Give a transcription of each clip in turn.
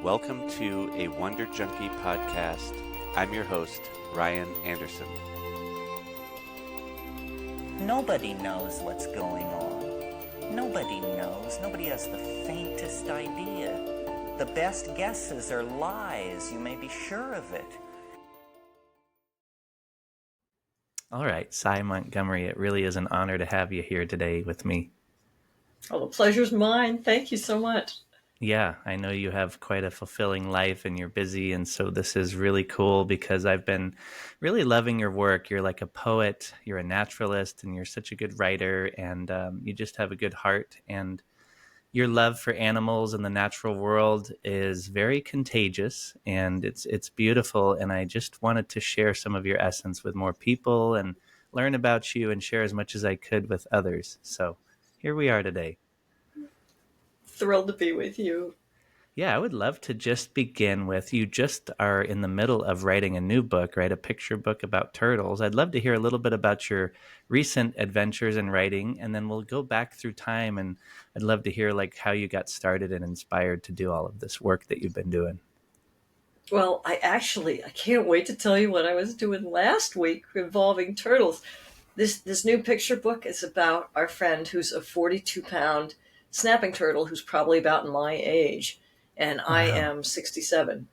Welcome to a Wonder Junkie podcast. I'm your host, Ryan Anderson. Nobody knows what's going on. Nobody knows. Nobody has the faintest idea. The best guesses are lies. You may be sure of it. All right, Sy Montgomery, it really is an honor to have you here today with me. Oh, the pleasure's mine. Thank you so much. Yeah, I know you have quite a fulfilling life and you're busy, and so this is really cool because I've been really loving your work. You're like a poet, you're a naturalist, and you're such a good writer, and you just have a good heart, and your love for animals and the natural world is very contagious, and it's beautiful, and I just wanted to share some of your essence with more people and learn about you and share as much as I could with others. So here we are today. Thrilled to be with you. Yeah, I would love to just begin with, you just are in the middle of writing a new book, right? A picture book about turtles. I'd love to hear a little bit about your recent adventures in writing, and then we'll go back through time, and I'd love to hear like how you got started and inspired to do all of this work that you've been doing. Well, I can't wait to tell you what I was doing last week involving turtles. This new picture book is about our friend who's a 42-pound snapping turtle who's probably about my age, and I am 67.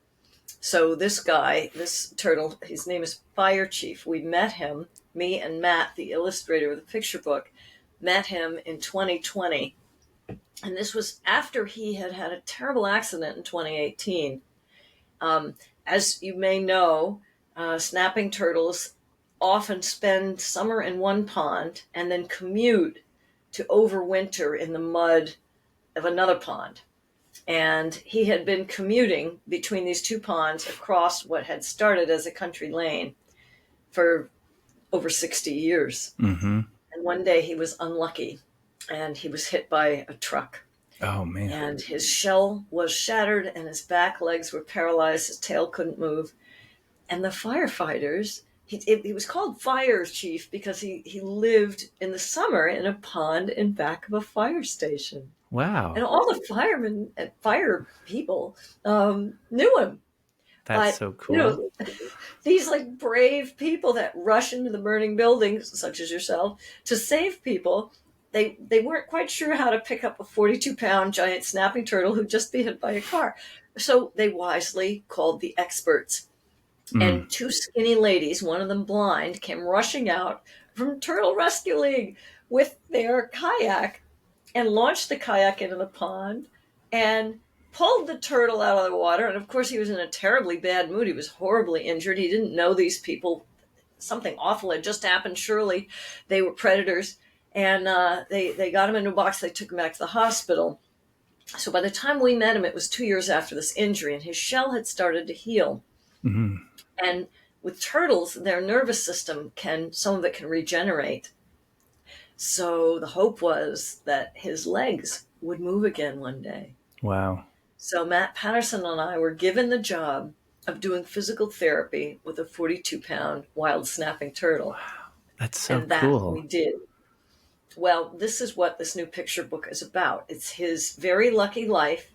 So this guy, this turtle, his name is Fire Chief. We met him, me and Matt, the illustrator of the picture book, met him in 2020. And this was after he had had a terrible accident in 2018. As you may know, snapping turtles often spend summer in one pond and then commute to overwinter in the mud of another pond. And he had been commuting between these two ponds across what had started as a country lane for over 60 years. Mm-hmm. And one day he was unlucky and he was hit by a truck. Oh, man. And his shell was shattered and his back legs were paralyzed. His tail couldn't move. And the firefighters, he was called Fire Chief because he lived in the summer in a pond in back of a fire station. Wow. And all the firemen and fire people knew him. That's so cool. These like brave people that rush into the burning buildings, such as yourself, to save people, they weren't quite sure how to pick up a 42-pound giant snapping turtle who'd just been hit by a car. So they wisely called the experts. And two skinny ladies, one of them blind, came rushing out from Turtle Rescue League with their kayak and launched the kayak into the pond and pulled the turtle out of the water. And of course, he was in a terribly bad mood. He was horribly injured. He didn't know these people. Something awful had just happened. Surely they were predators. And they got him into a box. They took him back to the hospital. So by the time we met him, it was 2 years after this injury, and his shell had started to heal. Mm-hmm. And with turtles, their nervous system some of it can regenerate. So the hope was that his legs would move again one day. Wow. So Matt Patterson and I were given the job of doing physical therapy with a 42-pound wild snapping turtle. Wow. That's so and that cool. We did. Well, this is what this new picture book is about. It's his very lucky life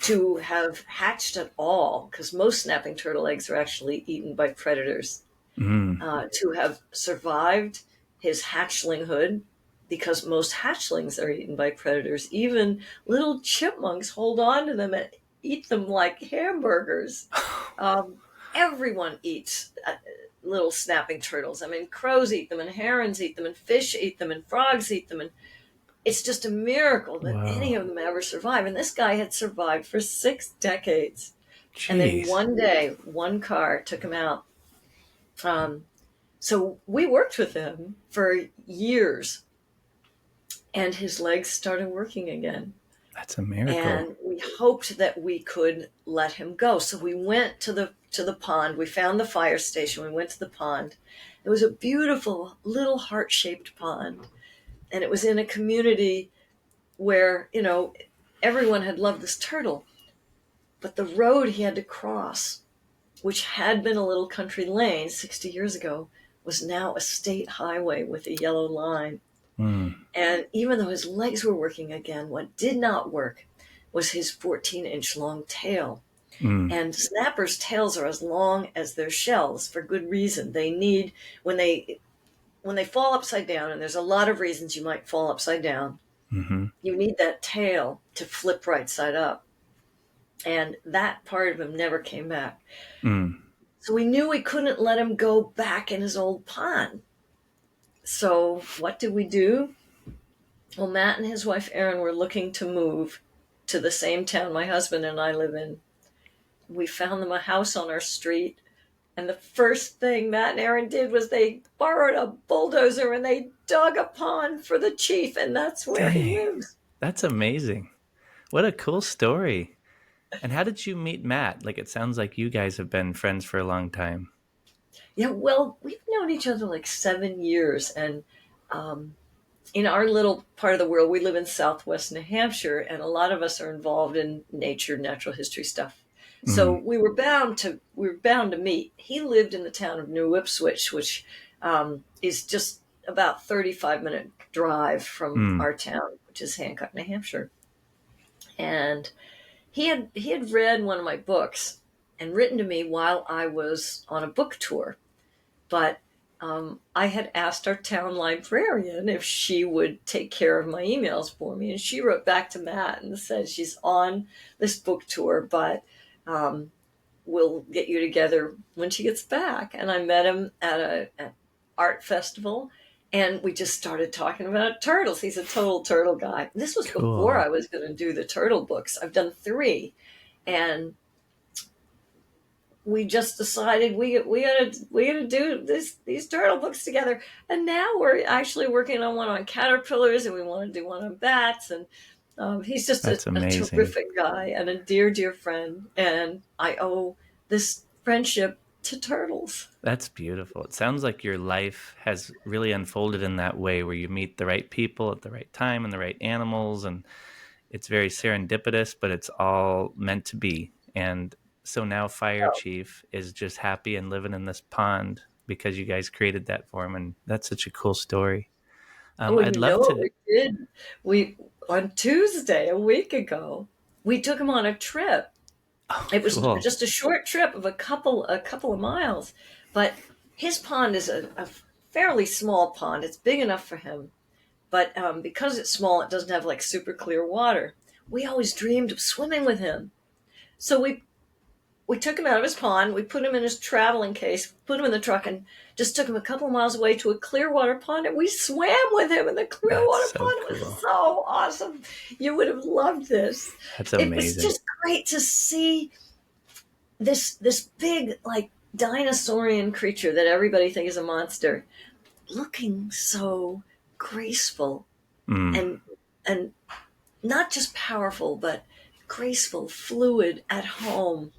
to have hatched at all, because most snapping turtle eggs are actually eaten by predators, to have survived his hatchlinghood, because most hatchlings are eaten by predators. Even little chipmunks hold on to them and eat them like hamburgers. Everyone eats little snapping turtles. I mean, crows eat them, and herons eat them, and fish eat them, and frogs eat them, and it's just a miracle that any of them ever survive. And this guy had survived for 6 decades. Jeez. And then one day, one car took him out. So we worked with him for years, and his legs started working again. That's a miracle. And we hoped that we could let him go. So we went to the pond. We found the fire station. We went to the pond. It was a beautiful little heart-shaped pond. And it was in a community where, everyone had loved this turtle. But the road he had to cross, which had been a little country lane 60 years ago, was now a state highway with a yellow line. And even though his legs were working again, what did not work was his 14-inch long tail. Mm. And snappers' tails are as long as their shells for good reason. They need, when they fall upside down, and there's a lot of reasons you might fall upside down, Hmm. you need that tail to flip right side up. And that part of him never came back. Mm. So we knew we couldn't let him go back in his old pond. So what did we do? Well, Matt and his wife Erin were looking to move to the same town my husband and I live in. We found them a house on our street. And the first thing Matt and Erin did was they borrowed a bulldozer and they dug a pond for the chief. And that's where he Dang, lives. that's amazing. What a cool story. And how did you meet Matt? Like, it sounds like you guys have been friends for a long time. Yeah, well, we've known each other like 7 years. And in our little part of the world, we live in Southwest New Hampshire, and a lot of us are involved in nature, natural history stuff. So Mm. we were bound to meet. He lived in the town of New Ipswich, which is just about 35-minute drive from Mm. our town, which is Hancock, New Hampshire. And he had read one of my books and written to me while I was on a book tour. But I had asked our town librarian if she would take care of my emails for me. And she wrote back to Matt and said she's on this book tour, but we'll get you together when she gets back. And I met him at an art festival, and we just started talking about turtles. He's a total turtle guy. This was before Cool. I was going to do the turtle books. I've done 3. And we just decided we gotta do these turtle books together, and now we're actually working on one on caterpillars, and we want to do one on bats. And he's just That's a amazing. terrific guy and a dear friend, and I owe this friendship to turtles. That's beautiful. It sounds like your life has really unfolded in that way where you meet the right people at the right time and the right animals. And it's very serendipitous, but it's all meant to be. And so now Fire Oh, Chief is just happy and living in this pond because you guys created that for him. And that's such a cool story. oh, I'd you know love what to. we did? We On Tuesday a week ago, we took him on a trip. Oh, It was cool. just a short trip of a couple of miles, but his pond is a fairly small pond. It's big enough for him, but because it's small, it doesn't have like super clear water. We always dreamed of swimming with him, so we took him out of his pond. We put him in his traveling case, put him in the truck, and just took him a couple of miles away to a clear water pond, and we swam with him in the clear That's water so pond. It was cool. so awesome. You would have loved this. That's It was amazing. just great to see this big, like, dinosaurian creature that everybody thinks is a monster looking so graceful Mm. and and not just powerful, but graceful, fluid, at home.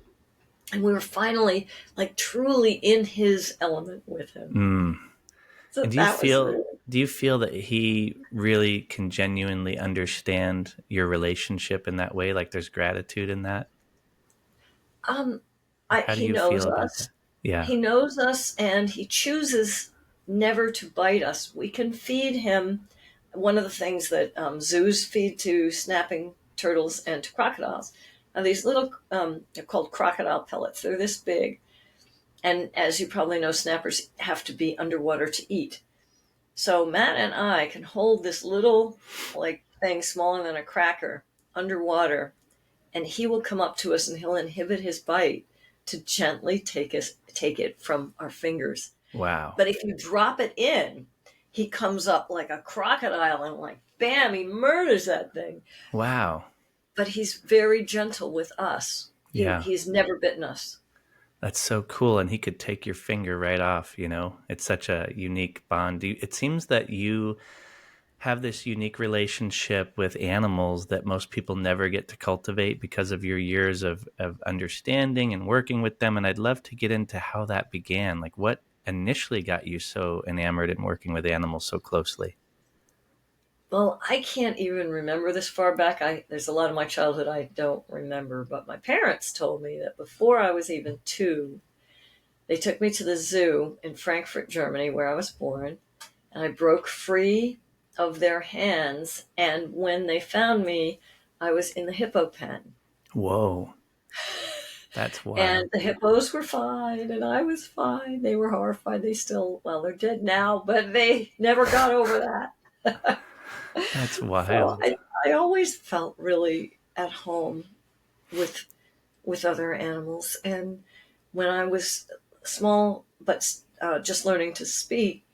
And we were finally like truly in his element with him. Mm. So And that was really, do you feel that he really can genuinely understand your relationship in that way? Like there's gratitude in that? um How do he you feel knows about that? us. Yeah. He knows us, and he chooses never to bite us. We can feed him. One of the things that zoos feed to snapping turtles and to crocodiles are these little, they're called crocodile pellets. They're this big. And as you probably know, snappers have to be underwater to eat. So Matt and I can hold this little, like, thing smaller than a cracker underwater, and he will come up to us and he'll inhibit his bite to gently take it from our fingers. Wow. But if you drop it in, he comes up like a crocodile and, like, bam, he murders that thing. Wow. But he's very gentle with us. Yeah. He's never bitten us. That's so cool. And he could take your finger right off, you know? It's such a unique bond. It seems that you have this unique relationship with animals that most people never get to cultivate because of your years of understanding and working with them. And I'd love to get into how that began. Like what initially got you so enamored in working with animals so closely? Well, I can't even remember this far back. There's a lot of my childhood I don't remember, but my parents told me that before I was even 2, they took me to the zoo in Frankfurt, Germany, where I was born, and I broke free of their hands. And when they found me, I was in the hippo pen. Whoa. That's And wild. the hippos were fine, and I was fine. They were horrified. They still, well, they're dead now, but they never got over that. That's So wild. I always felt really at home with other animals. And when I was small, but just learning to speak,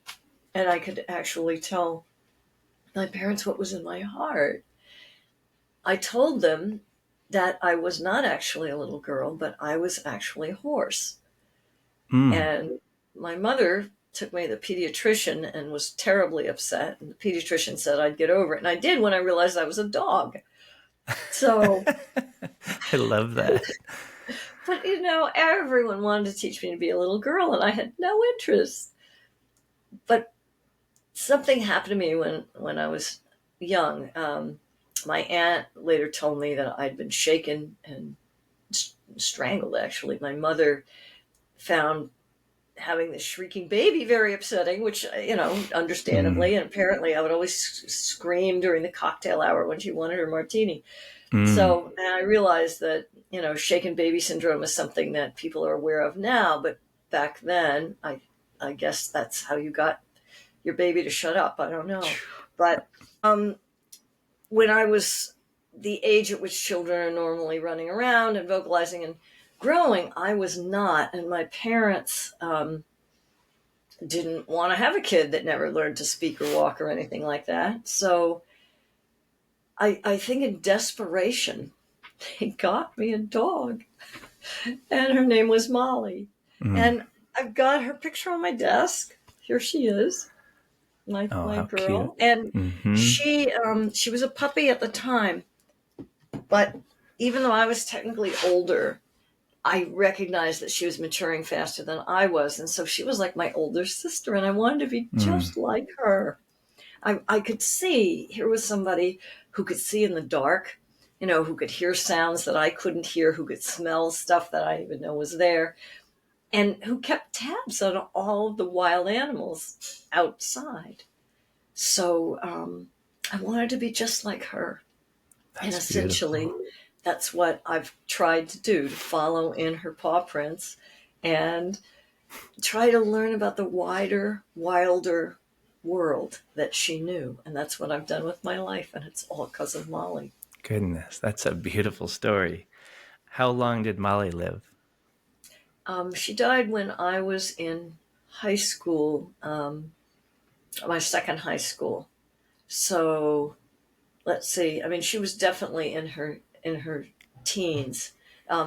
and I could actually tell my parents what was in my heart, I told them that I was not actually a little girl, but I was actually a horse. Mm. And my mother took me to the pediatrician and was terribly upset. And the pediatrician said I'd get over it. And I did when I realized I was a dog. So, I love that. but everyone wanted to teach me to be a little girl, and I had no interest. But something happened to me when I was young. My aunt later told me that I'd been shaken and strangled, actually. My mother found having this shrieking baby very upsetting, which, Mm. understandably, and apparently I would always scream during the cocktail hour when she wanted her martini. Mm. So, and I realized that, shaken baby syndrome is something that people are aware of now, but back then, I guess that's how you got your baby to shut up. I don't know. But when I was the age at which children are normally running around and vocalizing and growing, I was not. And my parents didn't want to have a kid that never learned to speak or walk or anything like that. So I think in desperation, they got me a dog. And her name was Molly. Mm. And I've got her picture on my desk. Here she is, Oh, my how cute. girl. And Mm-hmm. she was a puppy at the time. But even though I was technically older, I recognized that she was maturing faster than I was. And so she was like my older sister, and I wanted to be Mm. just like her. I could see, here was somebody who could see in the dark, who could hear sounds that I couldn't hear, who could smell stuff that I didn't even know was there, and who kept tabs on all of the wild animals outside. So I wanted to be just like her. And That's essentially, beautiful. that's what I've tried to do, to follow in her paw prints and try to learn about the wider, wilder world that she knew. And that's what I've done with my life. And it's all because of Molly. Goodness, that's a beautiful story. How long did Molly live? She died when I was in high school, my second high school. So let's see. I mean, she was definitely in her teens.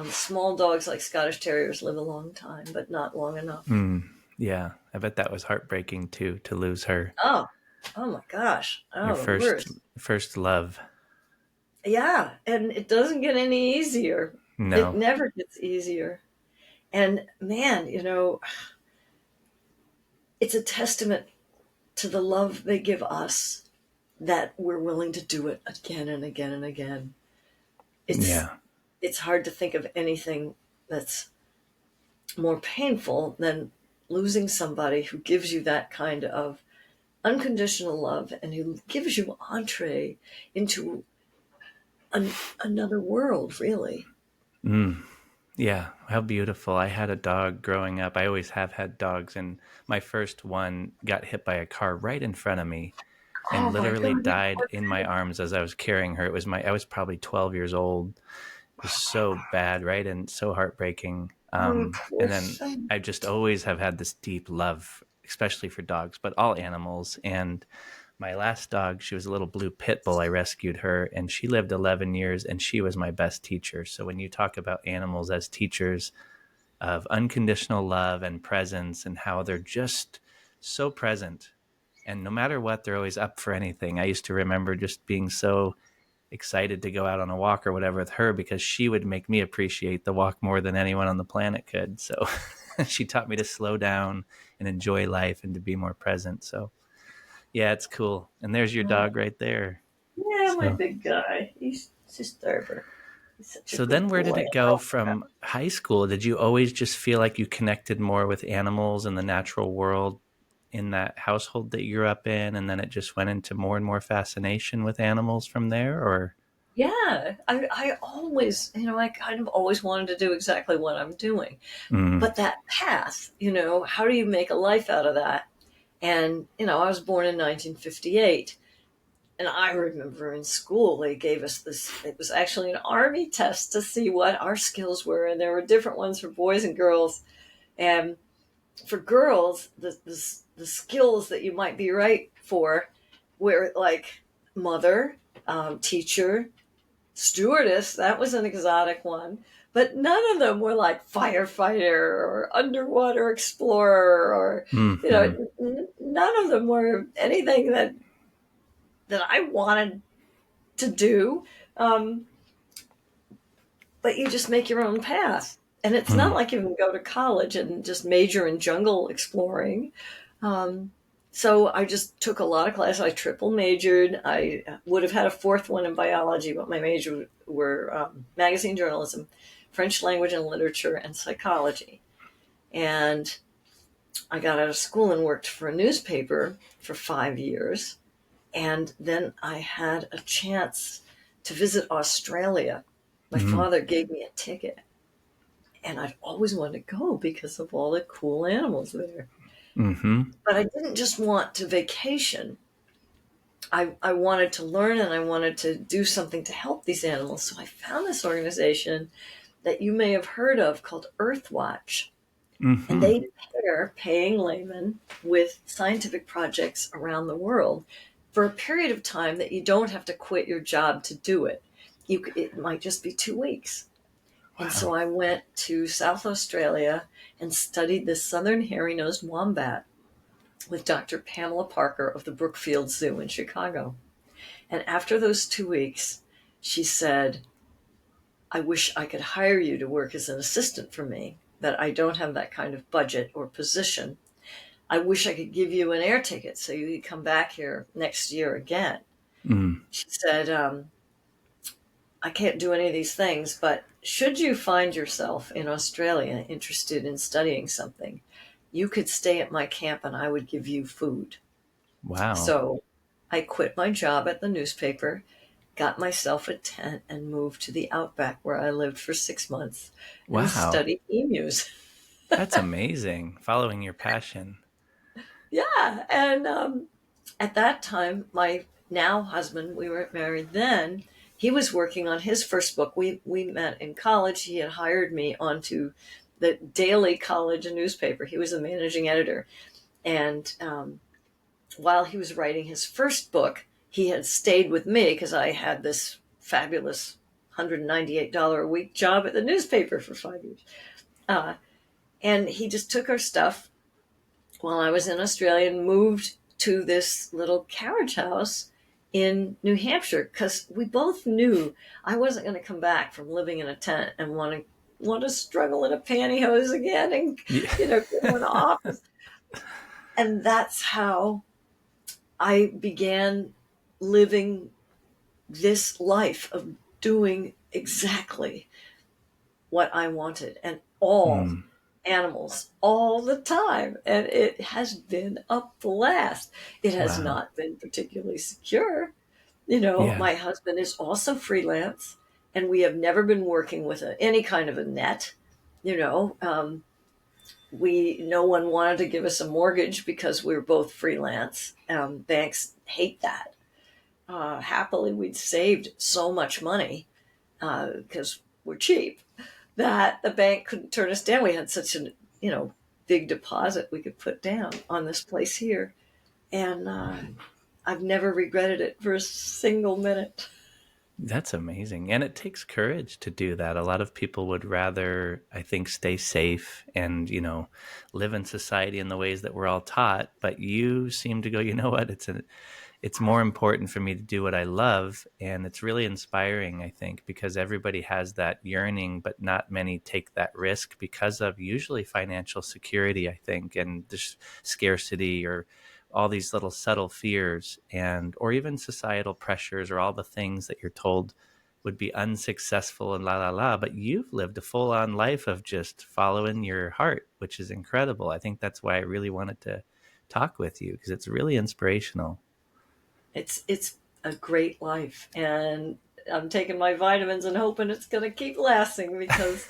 Small dogs like Scottish Terriers live a long time, but not long enough. Mm. Yeah, I bet that was heartbreaking too, to lose her. Oh, oh my gosh. Your Oh, the first worst. first love. Yeah, and it doesn't get any easier. It No. never gets easier. And man, it's a testament to the love they give us that we're willing to do it again and again and again. It's Yeah. it's hard to think of anything that's more painful than losing somebody who gives you that kind of unconditional love and who gives you entree into another world, really. Mm. Yeah, how beautiful. I had a dog growing up. I always have had dogs, and my first one got hit by a car right in front of me and Oh my literally God, that died poor in my thing. arms as I was carrying her. I was probably 12 years old. It was so bad, right? And so heartbreaking. Oh, And poor then thing. I just always have had this deep love, especially for dogs, but all animals. And my last dog, she was a little blue pit bull. I rescued her and she lived 11 years and she was my best teacher. So when you talk about animals as teachers of unconditional love and presence and how they're just so present and no matter what, they're always up for anything. I used to remember just being so excited to go out on a walk or whatever with her because she would make me appreciate the walk more than anyone on the planet could. So she taught me to slow down and enjoy life and to be more present. So yeah, it's cool. And there's your Oh, dog right there. yeah, my So big guy. He's just Thurber. He's such a so then good where did boy. it go from high school? Did you always just feel like you connected more with animals and the natural world in that household that you grew up in and then it just went into more and more fascination with animals from there or Yeah, I always, I kind of always wanted to do exactly what I'm doing. Mm, But that path, how do you make a life out of that? And, I was born in 1958. And I remember in school, they gave us this, it was actually an army test to see what our skills were. And there were different ones for boys and girls. And for girls, the skills that you might be right for were like mother, teacher, stewardess. That was an exotic one. But none of them were like firefighter or underwater explorer or, mm-hmm. none of them were anything that I wanted to do. Um, but you just make your own path. And it's not Mm, like you can go to college and just major in jungle exploring. Um, so I just took a lot of classes. I triple majored. I would have had a fourth one in biology, but my major were magazine journalism, French language and literature, and psychology. And I got out of school and worked for a newspaper for 5 years. And then I had a chance to visit Australia. My mm, father gave me a ticket, and I'd always wanted to go because of all the cool animals there. mm-hmm. But I didn't just want to vacation. I wanted to learn and I wanted to do something to help these animals. So I found this organization that you may have heard of called Earthwatch. And Mm-hmm. they pair paying laymen with scientific projects around the world for a period of time that you don't have to quit your job to do it. It might just be 2 weeks. And Wow. so I went to South Australia and studied the southern hairy-nosed wombat with Dr. Pamela Parker of the Brookfield Zoo in Chicago. And after those 2 weeks, she said, I wish I could hire you to work as an assistant for me, but I don't have that kind of budget or position. I wish I could give you an air ticket so you could come back here next year again. Mm, She said, I can't do any of these things, but should you find yourself in Australia interested in studying something, you could stay at my camp and I would give you food. wow. So I quit my job at the newspaper, got myself a tent, and moved to the outback where I lived for 6 months and Wow. studied emus. That's amazing. Following your passion. Yeah. And at that time, my now husband, we weren't married then, he was working on his first book. We met in college. He had hired me onto the daily college newspaper. He was the managing editor. And while he was writing his first book, he had stayed with me because I had this fabulous $198 a week job at the newspaper for 5 years. Uh, and he just took our stuff while I was in Australia and moved to this little carriage house in New Hampshire because we both knew I wasn't going to come back from living in a tent and want to struggle in a pantyhose again and Yeah. go in the office. And that's how I began living this life of doing exactly what I wanted and all Mm, animals all the time. And it has been a blast. It has wow. not been particularly secure. Yeah. My husband is also freelance, and we have never been working with any kind of a net. You know, no one wanted to give us a mortgage because we were both freelance. Banks hate that. Happily, we'd saved so much money because we're cheap that the bank couldn't turn us down. We had such a big deposit we could put down on this place here, and I've never regretted it for a single minute. That's amazing. And it takes courage to do that. A lot of people would rather, I think, stay safe and, live in society in the ways that we're all taught. But you seem to go, you know what? It's more important for me to do what I love. And it's really inspiring, I think, because everybody has that yearning, but not many take that risk because of usually financial security, I think, and just scarcity or all these little subtle fears or even societal pressures or all the things that you're told would be unsuccessful and la la la. But you've lived a full on life of just following your heart, which is incredible. I think that's why I really wanted to talk with you because it's really inspirational. It's a great life, and I'm taking my vitamins and hoping it's going to keep lasting because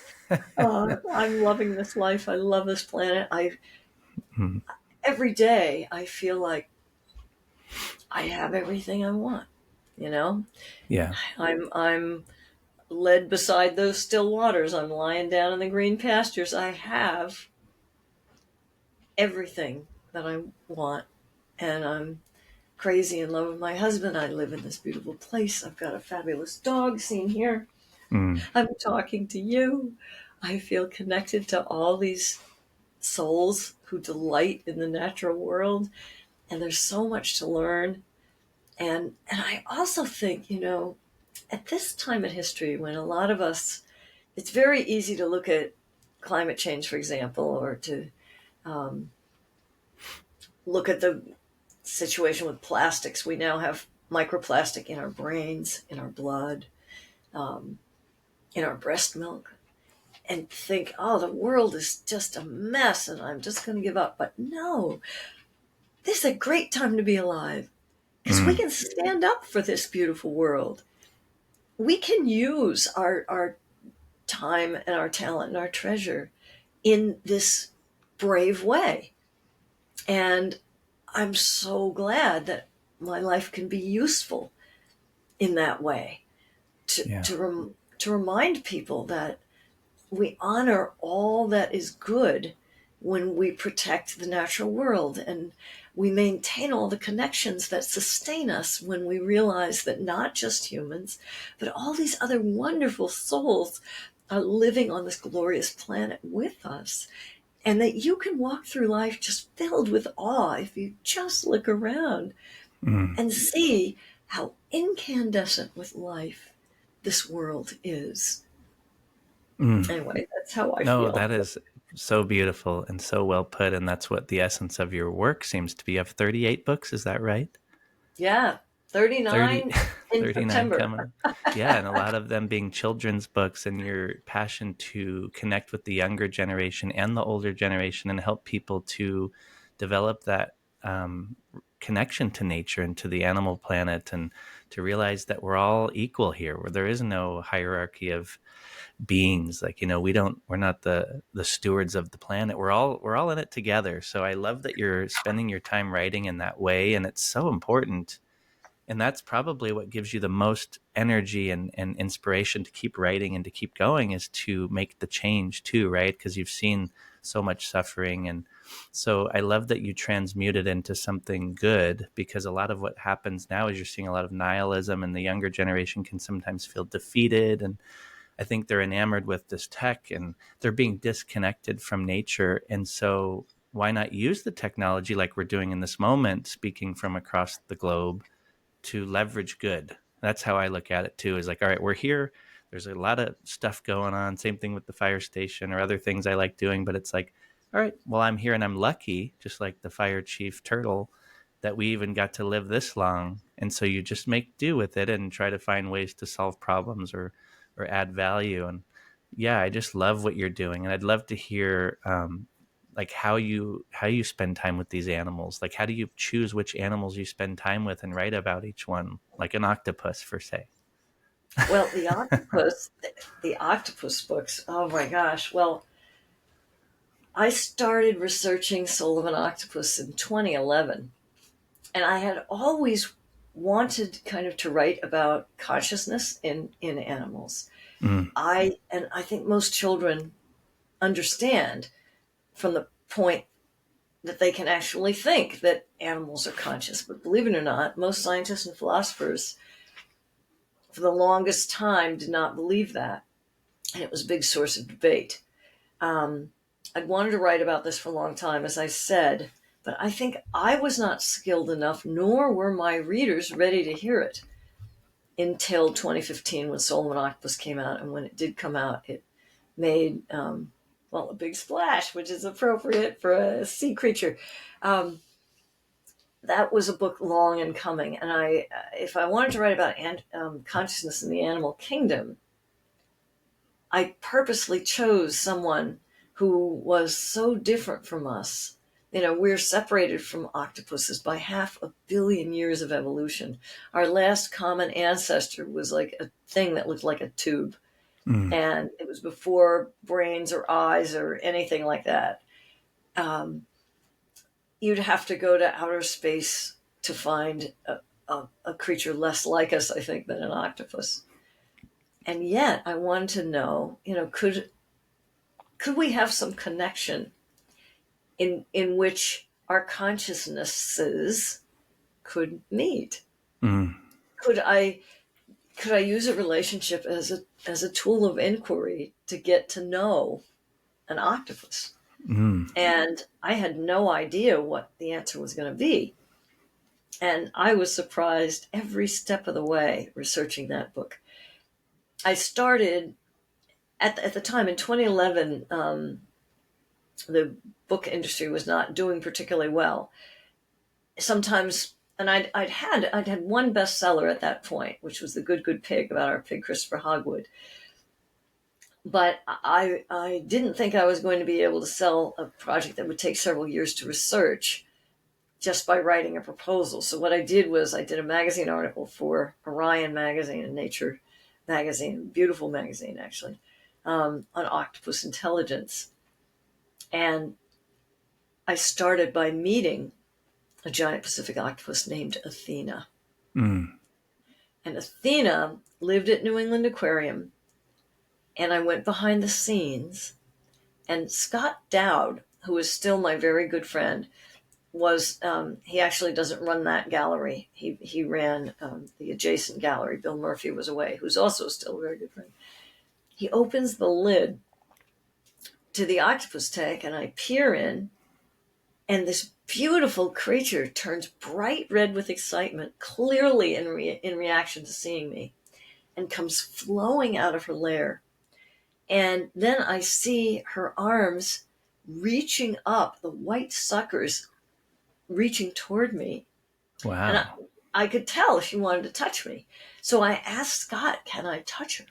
I'm loving this life. I love this planet. Mhm. Every day I feel like I have everything I want. You know, Yeah. I'm led beside those still waters. I'm lying down in the green pastures. I have everything that I want, and I'm crazy in love with my husband. I live in this beautiful place. I've got a fabulous dog seen here. Mm. I'm talking to you. I feel connected to all these souls who delight in the natural world, and there's so much to learn. And I also think, at this time in history when a lot of us, it's very easy to look at climate change, for example, or to um, look at the situation with plastics. We now have microplastic in our brains, in our blood, um, in our breast milk, and think, oh, the world is just a mess and I'm just going to give up. But no, this is a great time to be alive because we Mm. can stand up for this beautiful world. We can use our time and our talent and our treasure in this brave way. And I'm so glad that my life can be useful in that way Yeah. to remind people that we honor all that is good when we protect the natural world, and we maintain all the connections that sustain us when we realize that not just humans, but all these other wonderful souls are living on this glorious planet with us. And that you can walk through life just filled with awe if you just look around Mm. and see how incandescent with life this world is. Mm. Anyway, that's how I No, feel. that is so beautiful and so well put. And that's what the essence of your work seems to be. You have 38 books, is that right? Yeah, 30, 39 in 39 September. coming. Yeah, and a lot of them being children's books, and your passion to connect with the younger generation and the older generation and help people to develop that connection to nature and to the animal planet, and to realize that we're all equal here, where there is no hierarchy of beings. Like, we're not the stewards of the planet. We're all in it together. So I love that you're spending your time writing in that way, and it's so important. And that's probably what gives you the most energy and inspiration to keep writing and to keep going, is to make the change too, right? Because you've seen so much suffering. And so I love that you transmute it into something good, because a lot of what happens now is you're seeing a lot of nihilism, and the younger generation can sometimes feel defeated. And I think they're enamored with this tech, and they're being disconnected from nature. And so why not use the technology like we're doing in this moment, speaking from across the globe, to leverage good? That's how I look at it too, is like, all right, we're here. There's a lot of stuff going on. Same thing with the fire station or other things I like doing. But it's like, all right, well, I'm here and I'm lucky, just like the fire chief turtle, that we even got to live this long. And so you just make do with it and try to find ways to solve problems or add value. And yeah, I just love what you're doing. And I'd love to hear like how you spend time with these animals. Like, how do you choose which animals you spend time with and write about each one, like an octopus, for say? Well, the octopus books. Oh my gosh. Well, I started researching Soul of an Octopus in 2011, and I had always wanted kind of to write about consciousness in animals. Mm. I think most children understand from the point that they can actually think that animals are conscious. But believe it or not, most scientists and philosophers for the longest time did not believe that. And it was a big source of debate. I'd wanted to write about this for a long time, as I said, but I think I was not skilled enough, nor were my readers ready to hear it until 2015 when Soul of an Octopus came out. And when it did come out, it made, a big splash, which is appropriate for a sea creature. That was a book long in coming. And if I wanted to write about consciousness in the animal kingdom, I purposely chose someone who was so different from us we're separated from octopuses by 500 million years of evolution. Our last common ancestor was like a thing that looked like a tube. And it was before brains or eyes or anything like that. You'd have to go to outer space to find a creature less like us, I think, than an octopus. And yet I wanted to know, could we have some connection in which our consciousnesses could meet? Could I use a relationship as a tool of inquiry to get to know an octopus? And I had no idea what the answer was going to be. And I was surprised every step of the way researching that book. I started at the time in 2011. The book industry was not doing particularly well. Sometimes, and I'd had one bestseller at that point, which was The Good Pig, about our pig Christopher Hogwood. But I didn't think I was going to be able to sell a project that would take several years to research just by writing a proposal. So what I did was I did a magazine article for Orion magazine, a Nature magazine, beautiful magazine actually, on octopus intelligence. And I started by meeting a giant Pacific octopus named Athena. And Athena lived at New England Aquarium. And I went behind the scenes, and Scott Dowd, who is still my very good friend, was, he actually doesn't run that gallery. He ran the adjacent gallery. Bill Murphy was away, who's also still a very good friend. He opens the lid to the octopus tank, and I peer in, and this beautiful creature turns bright red with excitement, clearly in reaction to seeing me, and comes flowing out of her lair. And then I see her arms reaching up, the white suckers reaching toward me. Wow. And I could tell she wanted to touch me. So I asked Scott, can I touch her?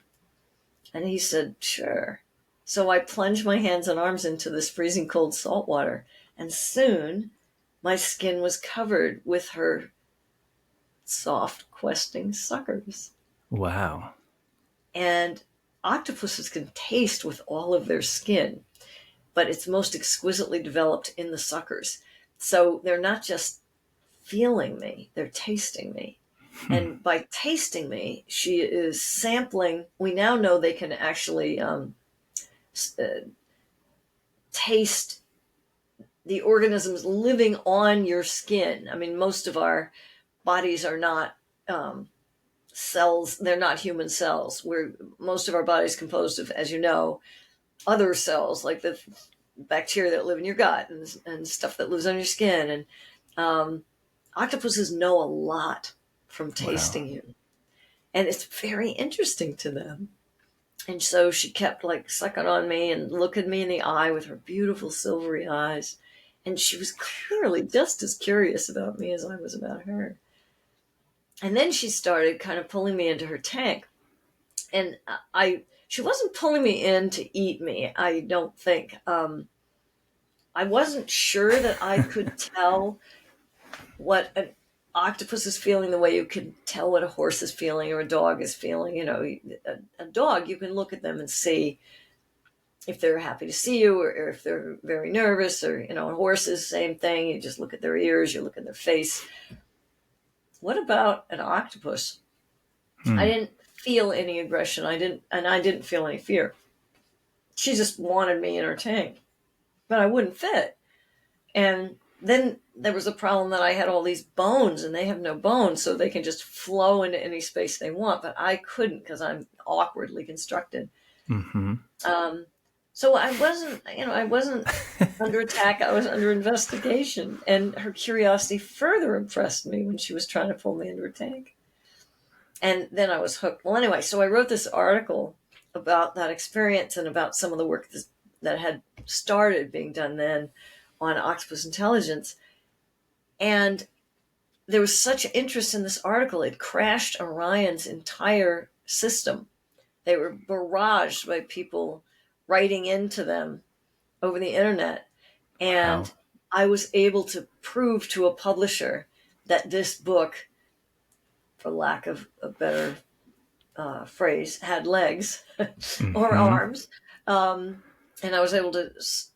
And he said, sure. So I plunged my hands and arms into this freezing cold salt water. And soon my skin was covered with her soft questing suckers. Wow. And octopuses can taste with all of their skin, but it's most exquisitely developed in the suckers. So they're not just feeling me, they're tasting me. And by tasting me, she is sampling. We now know they can actually taste the organisms living on your skin. I mean, most of our bodies are not cells. They're not human cells. Most of our body is composed of, as you know, other cells like the bacteria that live in your gut and stuff that lives on your skin. And octopuses know a lot from tasting you. And it's very interesting to them. And so she kept like sucking on me and looking me in the eye with her beautiful silvery eyes. And she was clearly just as curious about me as I was about her. And then she started kind of pulling me into her tank. And she wasn't pulling me in to eat me, I don't think. I wasn't sure that I could tell what an octopus is feeling the way you can tell what a horse is feeling or a dog is feeling. A dog, you can look at them and see if they're happy to see you or if they're very nervous, or, a horse is the same thing. You just look at their ears, you look at their face. What about an octopus? I didn't feel any aggression. I didn't feel any fear. She just wanted me in her tank, but I wouldn't fit. And then there was a problem that I had all these bones and they have no bones, so they can just flow into any space they want, but I couldn't because I'm awkwardly constructed. So I wasn't under attack. I was under investigation, and her curiosity further impressed me when she was trying to pull me into her tank. And then I was hooked. Well, anyway, so I wrote this article about that experience and about some of the work that had started being done then on octopus intelligence. And there was such interest in this article, it crashed Orion's entire system. They were barraged by people writing into them over the internet. And wow. I was able to prove to a publisher that this book, for lack of a better phrase, had legs or Mm-hmm. arms. And I was able to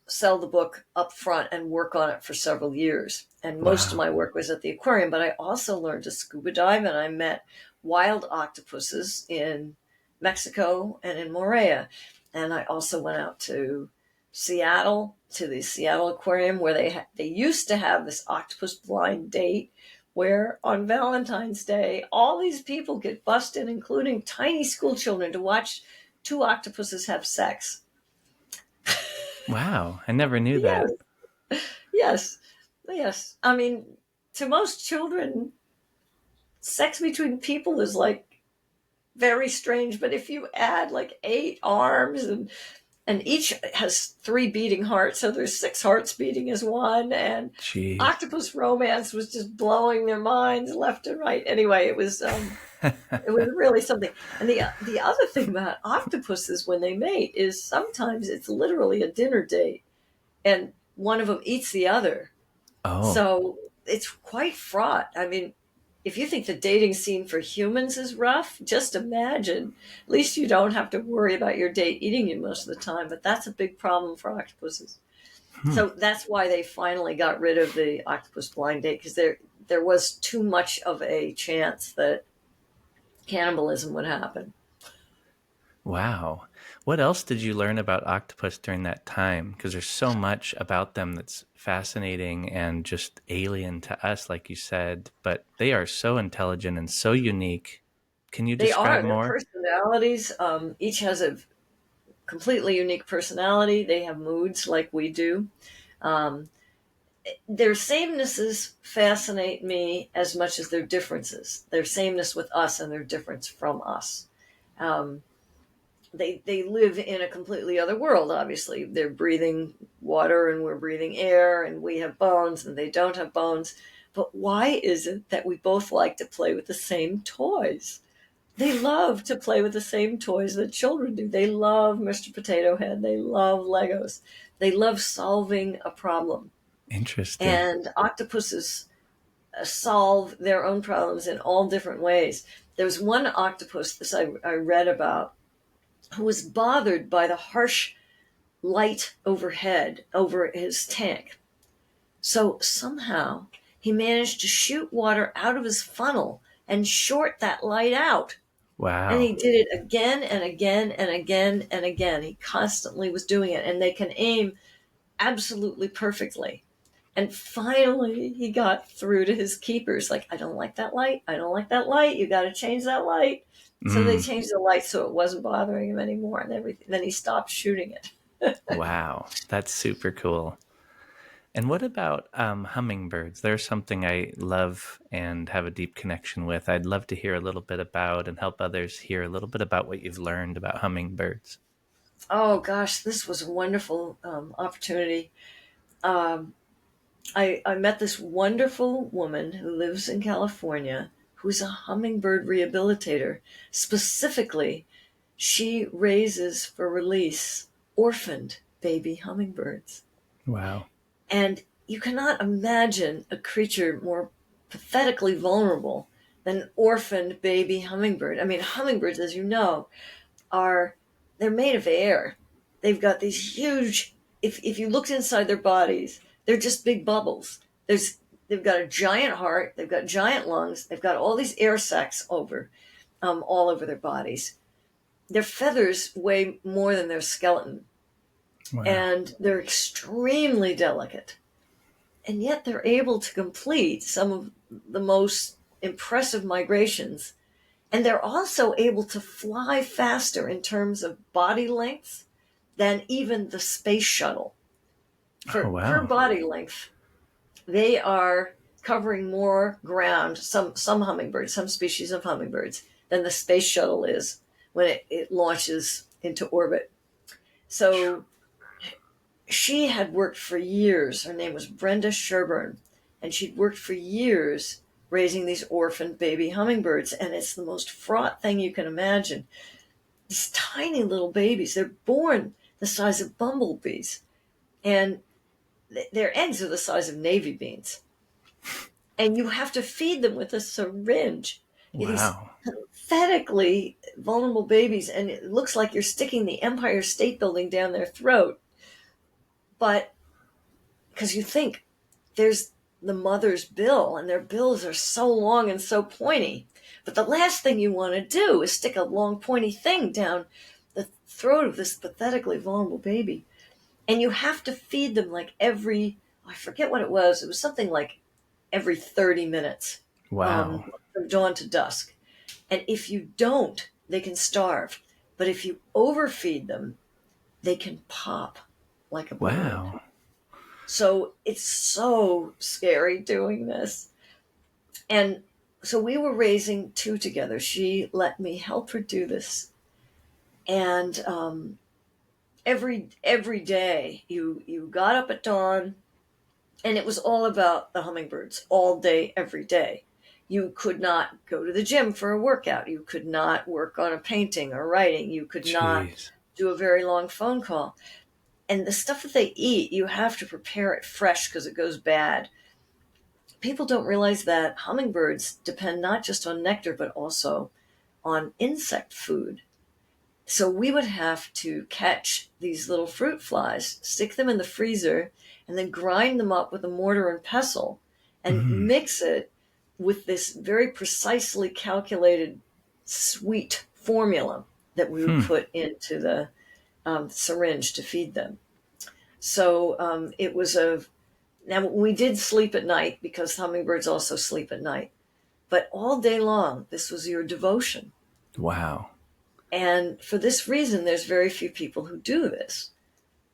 sell the book up front and work on it for several years. And most of Wow. my work was at the aquarium, but I also learned to scuba dive, and I met wild octopuses in Mexico and in Moorea. And I also went out to Seattle, to the Seattle Aquarium, where they used to have this octopus blind date, where on Valentine's Day, all these people get busted, including tiny school children, to watch two octopuses have sex. Wow. I never knew Yes, that. yes, yes. I mean, to most children, sex between people is like very strange. But if you add like 8 arms and each has 3 beating hearts, so there's 6 hearts beating as one, and Jeez. octopus romance was just blowing their minds left and right. Anyway, it was really something. And the other thing about octopuses when they mate is sometimes it's literally a dinner date, and one of them eats the other. Oh, So it's quite fraught. I mean, if you think the dating scene for humans is rough, just imagine. At least you don't have to worry about your date eating you most of the time, but that's a big problem for octopuses. hmm. So that's why they finally got rid of the octopus blind date, because there was too much of a chance that cannibalism would happen. Wow. What else did you learn about octopus during that time? Because there's so much about them that's fascinating and just alien to us, like you said, but they are so intelligent and so unique. Can you They describe are, their more? personalities, each has a completely unique personality. They have moods like we do. Um, their samenesses fascinate me as much as their differences. Their sameness with us and their difference from us. Um, they live in a completely other world. Obviously, they're breathing water and we're breathing air, and we have bones and they don't have bones. But why is it that we both like to play with the same toys? They love to play with the same toys that children do. They love Mr. Potato Head. They love Legos. They love solving a problem. Interesting. And octopuses solve their own problems in all different ways. There's one octopus this I read about who was bothered by the harsh light overhead over his tank. So somehow he managed to shoot water out of his funnel and short that light out. And he Wow. did it again and again and again and again. He constantly was doing it, and they can aim absolutely perfectly. And finally, he got through to his keepers. Like, I don't like that light. I don't like that light. You got to change that light. So they Mm, changed the light so it wasn't bothering him anymore, and everything. Then he stopped shooting it. wow. That's super cool. And what about hummingbirds? They're something I love and have a deep connection with. I'd love to hear a little bit about and help others hear a little bit about what you've learned about hummingbirds. Oh gosh, this was a wonderful opportunity. Um, I met this wonderful woman who lives in California who's a hummingbird rehabilitator. Specifically, she raises for release orphaned baby hummingbirds. Wow. And you cannot imagine a creature more pathetically vulnerable than an orphaned baby hummingbird. I mean, hummingbirds, as you know, they're made of air. They've got these huge, if you looked inside their bodies, they're just big bubbles. They've got a giant heart, they've got giant lungs, they've got all these air sacs all over their bodies. Their feathers weigh more than their skeleton, Wow. and they're extremely delicate. And yet they're able to complete some of the most impressive migrations. And they're also able to fly faster in terms of body length than even the space shuttle. Oh, Per wow. body length, they are covering more ground, some hummingbirds, some species of hummingbirds, than the space shuttle is when it launches into orbit. So she had worked for years. Her name was Brenda Sherburne, and she'd worked for years raising these orphaned baby hummingbirds, and it's the most fraught thing you can imagine. These tiny little babies, they're born the size of bumblebees, and their eggs are the size of navy beans. And you have to feed them with a syringe. These Wow. pathetically vulnerable babies, and it looks like you're sticking the Empire State Building down their throat. But because you think there's the mother's bill, and their bills are so long and so pointy. But the last thing you want to do is stick a long pointy thing down the throat of this pathetically vulnerable baby. And you have to feed them like I forget what it was. It was something like every 30 minutes. Wow. From dawn to dusk. And if you don't, they can starve. But if you overfeed them, they can pop like a balloon. Wow. So it's so scary doing this. And so we were raising two together. She let me help her do this. And every day you got up at dawn, and it was all about the hummingbirds all day, every day. You could not go to the gym for a workout. You could not work on a painting or writing. You could not do a very long phone call. And the stuff that they eat, you have to prepare it fresh because it goes bad. People don't realize that hummingbirds depend not just on nectar, but also on insect food. So we would have to catch these little fruit flies, stick them in the freezer, and then grind them up with a mortar and pestle and mix it with this very precisely calculated sweet formula that we would put into the syringe to feed them. So it was now we did sleep at night because hummingbirds also sleep at night, but all day long, this was your devotion. Wow. And for this reason, there's very few people who do this.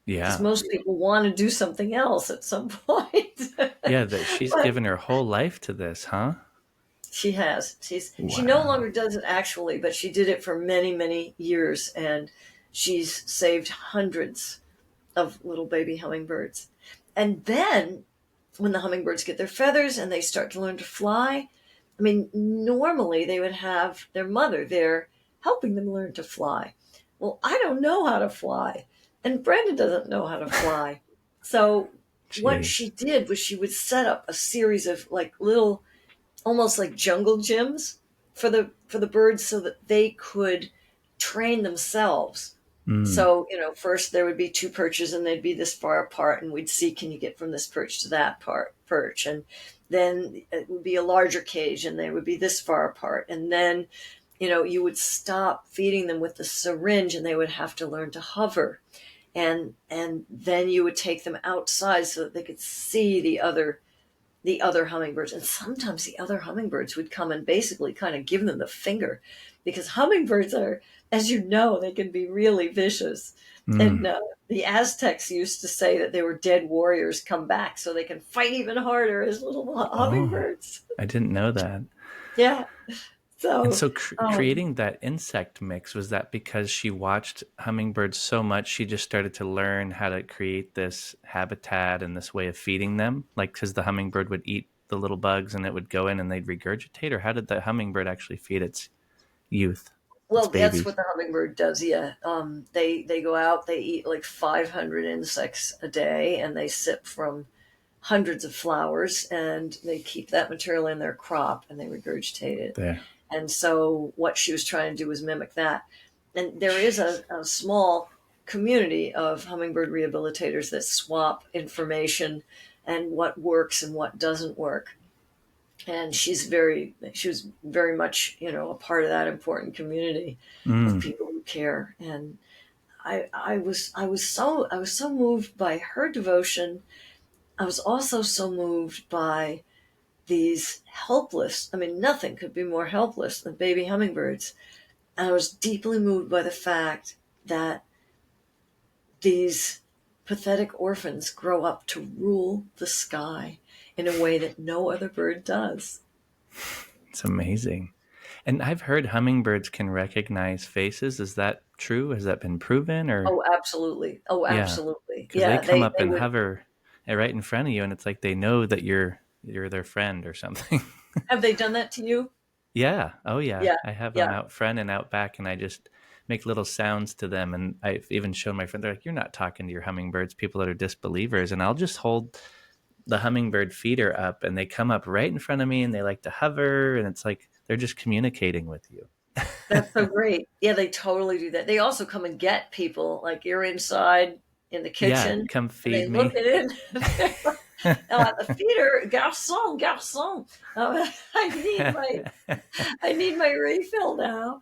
Yeah. Because most people want to do something else at some point. Yeah, that she's given her whole life to this, huh? She has. She no longer does it actually, but she did it for many, many years, and she's saved hundreds of little baby hummingbirds. And then when the hummingbirds get their feathers and they start to learn to fly, I mean, normally they would have their mother there helping them learn to fly. Well, I don't know how to fly, and Brenda doesn't know how to fly. So what she did was she would set up a series of like little, almost like jungle gyms for the birds so that they could train themselves. So, first there would be two perches and they'd be this far apart, and we'd see, can you get from this perch to that perch? And then it would be a larger cage and they would be this far apart. And then, you would stop feeding them with the syringe and they would have to learn to hover. And then you would take them outside so that they could see the other hummingbirds. And sometimes the other hummingbirds would come and basically kind of give them the finger, because hummingbirds are, as you know, they can be really vicious. And the Aztecs used to say that they were dead warriors come back so they can fight even harder as little hummingbirds. I didn't know that. Yeah. So creating that insect mix, was that because she watched hummingbirds so much she just started to learn how to create this habitat and this way of feeding them? Like, because the hummingbird would eat the little bugs and it would go in and they'd regurgitate? Or how did the hummingbird actually feed its youth? Well, that's what the hummingbird does, yeah. They go out, they eat like 500 insects a day, and they sip from hundreds of flowers, and they keep that material in their crop, and they regurgitate it. There. And so what she was trying to do was mimic that. And there is a small community of hummingbird rehabilitators that swap information and what works and what doesn't work. And she was very much, a part of that important community of people who care. And I was so moved by her devotion. I was also so moved by these helpless, nothing could be more helpless than baby hummingbirds. And I was deeply moved by the fact that these pathetic orphans grow up to rule the sky in a way that no other bird does. It's amazing. And I've heard hummingbirds can recognize faces. Is that true? Has that been proven? Or? Oh, absolutely. Absolutely. Because they come up and hover right in front of you, and it's like they know that you're their friend or something. Have they done that to you? Yeah. Oh, yeah. Yeah. I have them out front and out back, and I just make little sounds to them. And I've even shown my friend, they're like, you're not talking to your hummingbirds, people that are disbelievers. And I'll just hold the hummingbird feeder up and they come up right in front of me and they like to hover. And it's like, they're just communicating with you. That's so great. Yeah, they totally do that. They also come and get people. Like you're inside in the Yeah, kitchen, come and they feed look me. at it. The feeder, garçon, garçon. I need my refill now.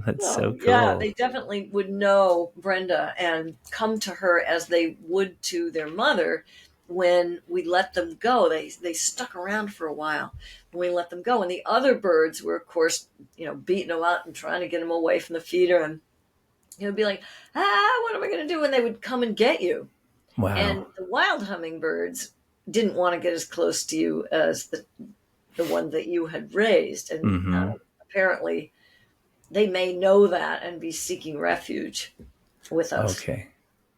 That's so So yeah, cool. they definitely would know Brenda and come to her as they would to their mother when we let them go. They stuck around for a while when we let them go, and the other birds were, of course, beating them out and trying to get them away from the feeder, and it would be like, what am I going to do? And they would come and get you. And Wow. the wild hummingbirds didn't want to get as close to you as the one that you had raised, and Mm-hmm. apparently they may know that and be seeking refuge with us. Okay.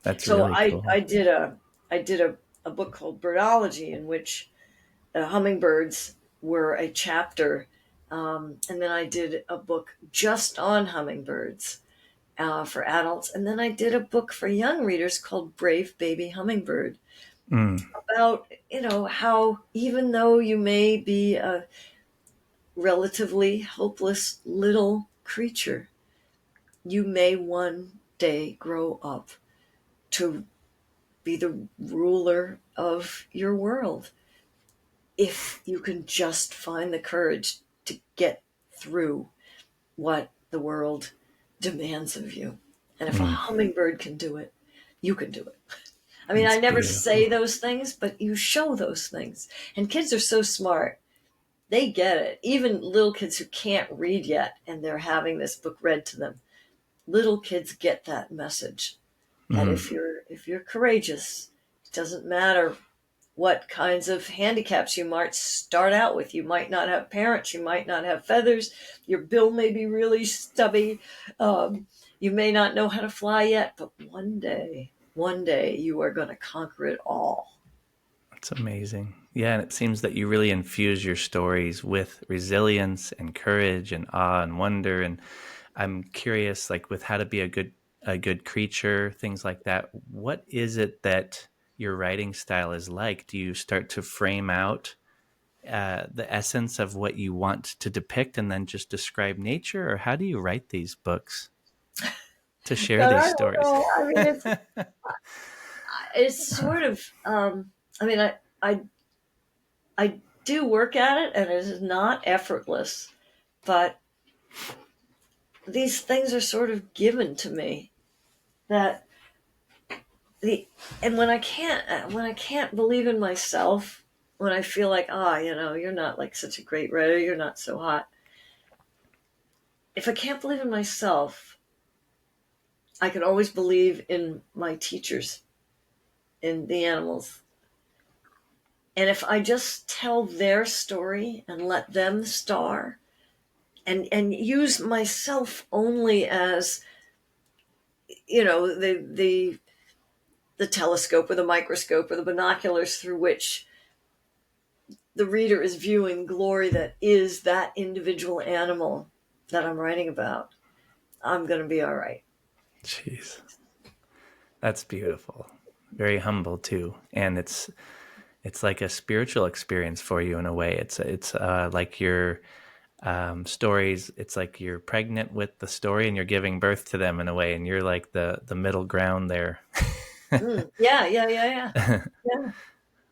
That's So really cool. I did a book called Birdology, in which hummingbirds were a chapter, and then I did a book just on hummingbirds for adults, and then I did a book for young readers called Brave Baby Hummingbird, Mm. about how even though you may be a relatively hopeless little creature, you may one day grow up to be the ruler of your world if you can just find the courage to get through what the world demands of you. And if a Mm. hummingbird can do it, you can do it. I mean, That's I never beautiful. say those things, but you show those things. And kids are so smart. They get it. Even little kids who can't read yet, and they're having this book read to them. Little kids get that message. That Mm. if you're courageous, it doesn't matter what kinds of handicaps you might start out with. You might not have parents. You might not have feathers. Your bill may be really stubby. You may not know how to fly yet, but one day you are going to conquer it all. That's amazing. Yeah, and it seems that you really infuse your stories with resilience and courage and awe and wonder. And I'm curious, like with how to be a good creature, things like that. What is it that your writing style is like? Do you start to frame out the essence of what you want to depict and then just describe nature, or how do you write these books to share But these I don't stories? know. I mean, it's sort of. I mean, I do work at it, and it is not effortless, but these things are sort of given to me. That and when I can't believe in myself, when I feel like you're not like such a great writer, you're not so hot. If I can't believe in myself, I can always believe in my teachers, in the animals. And if I just tell their story and let them star, and use myself only as the telescope or the microscope or the binoculars through which the reader is viewing glory that is that individual animal that I'm writing about, I'm going to be all right. Jeez, that's beautiful. Very humble too, and it's like a spiritual experience for you in a way. It's like your stories. It's like you're pregnant with the story and you're giving birth to them in a way, and you're like the middle ground there. Yeah.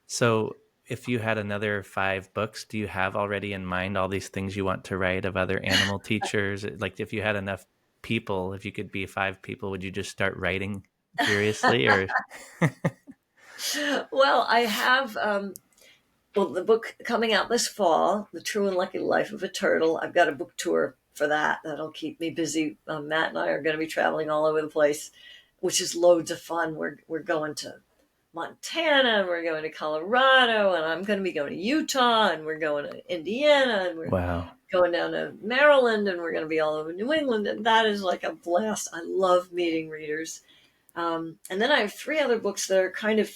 So, if you had another 5 books, do you have already in mind all these things you want to write of other animal teachers? Like, if you had enough people, if you could be 5 people, would you just start writing furiously, or? Well, I have the book coming out this fall, The True and Lucky Life of a Turtle. I've got a book tour for that. That'll keep me busy. Matt and I are going to be traveling all over the place, which is loads of fun. We're going to Montana, and we're going to Colorado, and I'm going to be going to Utah, and we're going to Indiana, and we're Wow. going down to Maryland, and we're going to be all over New England, and that is like a blast. I love meeting readers. And then I have 3 other books that are kind of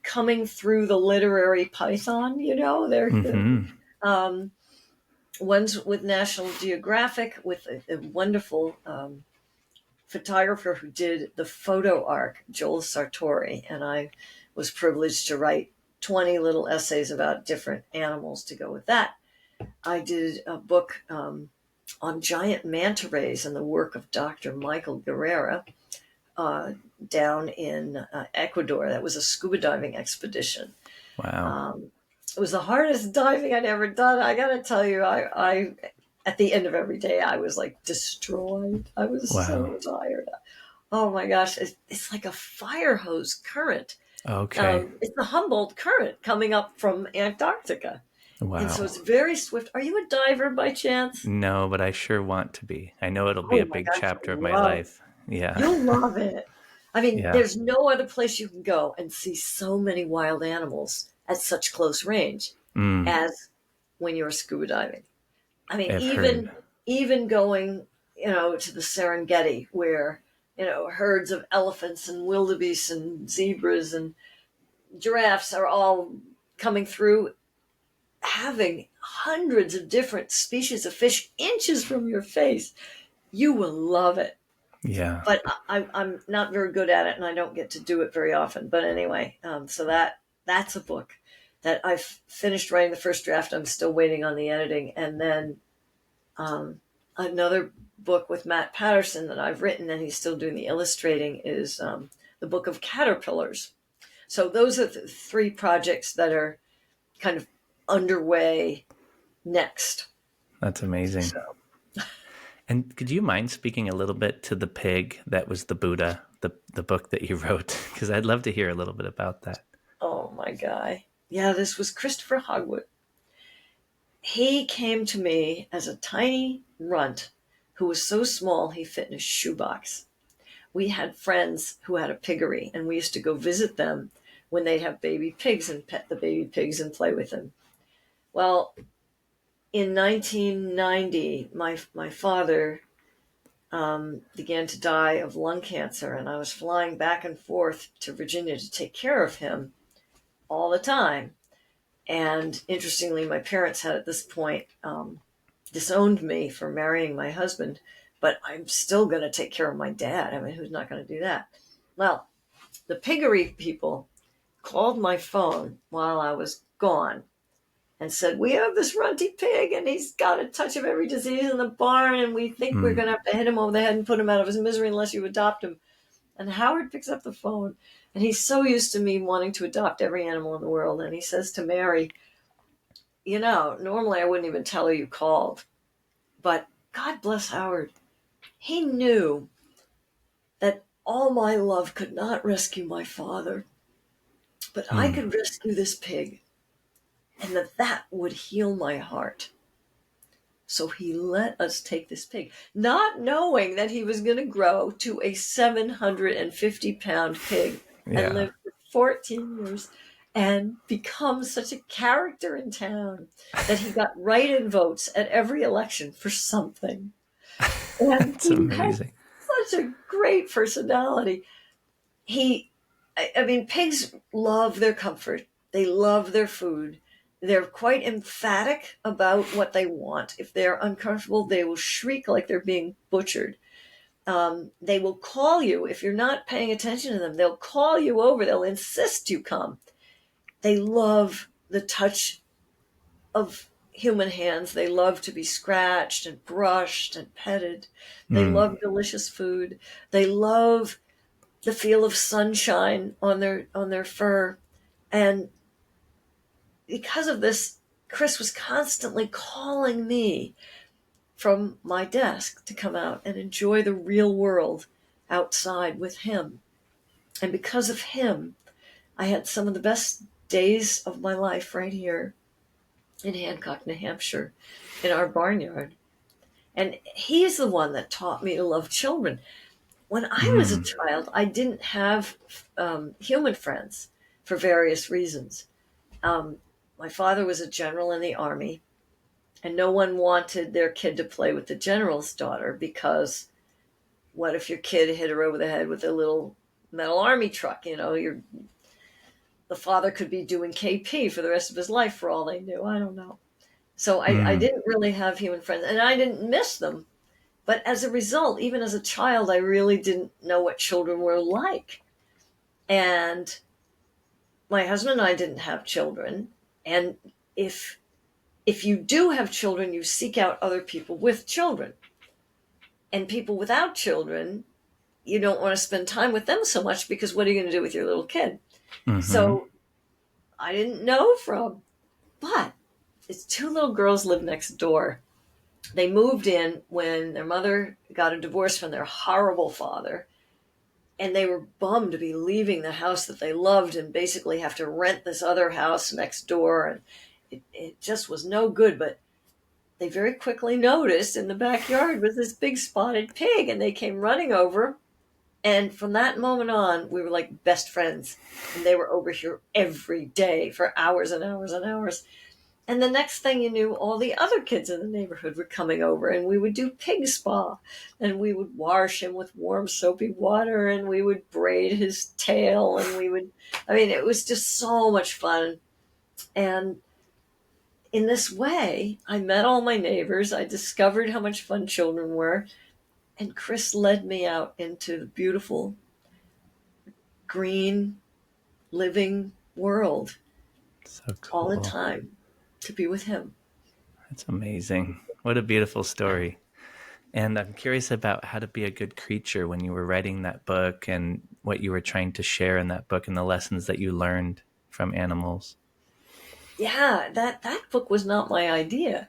coming through the literary python, they're Mm-hmm. One's with National Geographic with a wonderful photographer who did the photo arc, Joel Sartori, and I was privileged to write 20 little essays about different animals to go with that. I did a book on giant manta rays and the work of Dr. Michael Guerrera down in Ecuador. That was a scuba diving expedition. Wow. It was the hardest diving I'd ever done. I got to tell you, I at the end of every day, I was like destroyed. I was so tired. Oh my gosh, it's like a fire hose current. Okay. It's the Humboldt current coming up from Antarctica. Wow. And so it's very swift. Are you a diver by chance? No, but I sure want to be. I know it'll be a big chapter of my life. Yeah. You'll love it. I mean, Yeah. there's no other place you can go and see so many wild animals at such close range as when you're scuba diving. I mean, even going, to the Serengeti where, herds of elephants and wildebeest and zebras and giraffes are all coming through, having hundreds of different species of fish inches from your face. You will love it. Yeah. But I'm not very good at it, and I don't get to do it very often. But anyway, so that's a book that I've finished writing the first draft. I'm still waiting on the editing. And then another book with Matt Patterson that I've written, and he's still doing the illustrating, is the Book of Caterpillars. So those are the three projects that are kind of underway next. That's amazing. So. And could you mind speaking a little bit to the pig that was the Buddha, the book that you wrote? Because I'd love to hear a little bit about that. Oh, my guy. Yeah, this was Christopher Hogwood. He came to me as a tiny runt who was so small he fit in a shoebox. We had friends who had a piggery, and we used to go visit them when they'd have baby pigs and pet the baby pigs and play with them. Well, in 1990, my father began to die of lung cancer, and I was flying back and forth to Virginia to take care of him all the time. And interestingly, my parents had at this point disowned me for marrying my husband, but I'm still going to take care of my dad. I mean, who's not going to do that? Well, the piggery people called my phone while I was gone and said, we have this runty pig and he's got a touch of every disease in the barn, and we think we're going to have to hit him over the head and put him out of his misery unless you adopt him. And Howard picks up the phone, and he's so used to me wanting to adopt every animal in the world. And he says to Mary, normally I wouldn't even tell her you called, but God bless Howard. He knew that all my love could not rescue my father, but I could rescue this pig, and that would heal my heart. So he let us take this pig, not knowing that he was going to grow to a 750-pound pig and live for 14 years and become such a character in town that he got write-in votes at every election for something. And That's amazing. Such a great personality. Pigs love their comfort. They love their food. They're quite emphatic about what they want. If they're uncomfortable, they will shriek like they're being butchered. They will call you. If you're not paying attention to them, they'll call you over. They'll insist you come. They love the touch of human hands. They love to be scratched and brushed and petted. They love delicious food. They love the feel of sunshine on their fur. And because of this, Chris was constantly calling me from my desk to come out and enjoy the real world outside with him. And because of him, I had some of the best days of my life right here in Hancock, New Hampshire, in our barnyard. And he's the one that taught me to love children. When I was a child, I didn't have human friends for various reasons. My father was a general in the Army, and no one wanted their kid to play with the general's daughter, because what if your kid hit her over the head with a little metal army truck? The father could be doing KP for the rest of his life for all they knew. I don't know. So I didn't really have human friends, and I didn't miss them But as a result, even as a child, I really didn't know what children were like. And my husband and I didn't have children. And if you do have children, you seek out other people with children. And people without children, you don't want to spend time with them so much, because what are you going to do with your little kid? Mm-hmm. So I didn't know but it's two little girls live next door. They moved in when their mother got a divorce from their horrible father, and they were bummed to be leaving the house that they loved and basically have to rent this other house next door. And it just was no good. But they very quickly noticed in the backyard was this big spotted pig, and they came running over. And from that moment on, we were like best friends. And they were over here every day for hours and hours and hours. And the next thing you knew, all the other kids in the neighborhood were coming over, and we would do pig spa, and we would wash him with warm soapy water, and we would braid his tail, and it was just so much fun. And in this way, I met all my neighbors. I discovered how much fun children were. And Chris led me out into the beautiful, green, living world So cool. all the time to be with him. That's amazing. What a beautiful story. And I'm curious about how to be a good creature when you were writing that book, and what you were trying to share in that book, and the lessons that you learned from animals. Yeah, that book was not my idea.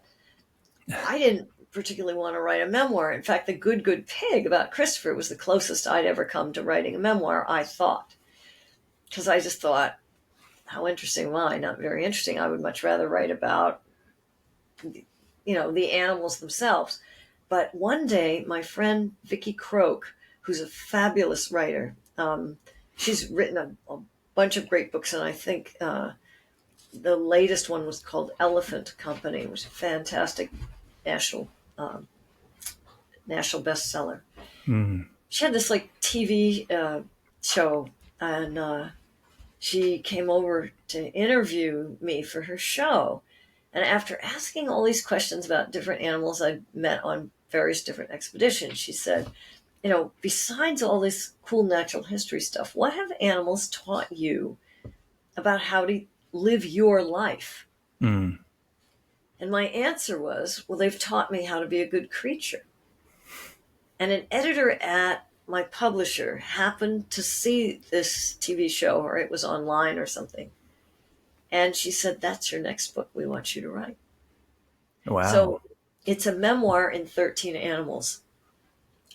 I didn't particularly want to write a memoir. In fact, The Good Pig about Christopher was the closest I'd ever come to writing a memoir, I thought. Because I just thought, how interesting. Why? Not very interesting. I would much rather write about, the animals themselves. But one day, my friend Vicky Croak, who's a fabulous writer, she's written a bunch of great books, and I think the latest one was called Elephant Company, which is a fantastic national bestseller. Mm. She had this TV show, and she came over to interview me for her show. And after asking all these questions about different animals I met on various different expeditions, she said, besides all this cool natural history stuff, what have animals taught you about how to live your life? Mm. And my answer was, well, they've taught me how to be a good creature. And an editor at my publisher happened to see this TV show, or it was online or something. And she said, that's your next book we want you to write. Wow. So it's a memoir in 13 animals.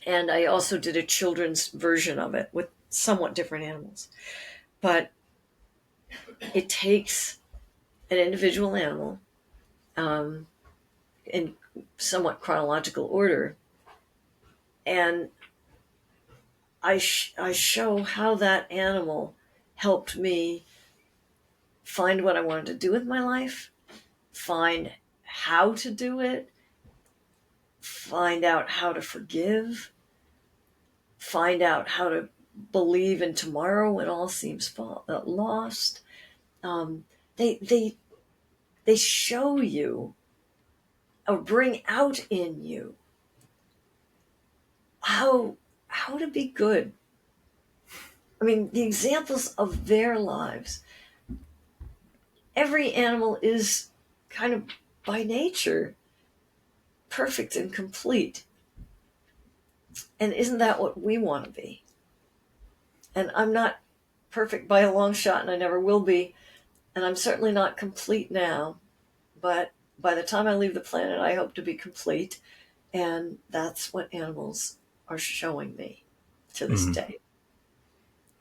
And I also did a children's version of it with somewhat different animals. But it takes an individual animal in somewhat chronological order, and I show how that animal helped me find what I wanted to do with my life, find how to do it, find out how to forgive, find out how to believe in tomorrow when all seems lost. They show you, or bring out in you, how to be good. The examples of their lives. Every animal is kind of by nature perfect and complete. And isn't that what we want to be? And I'm not perfect by a long shot, and I never will be. And I'm certainly not complete now. But by the time I leave the planet, I hope to be complete. And that's what animals are showing me to this day.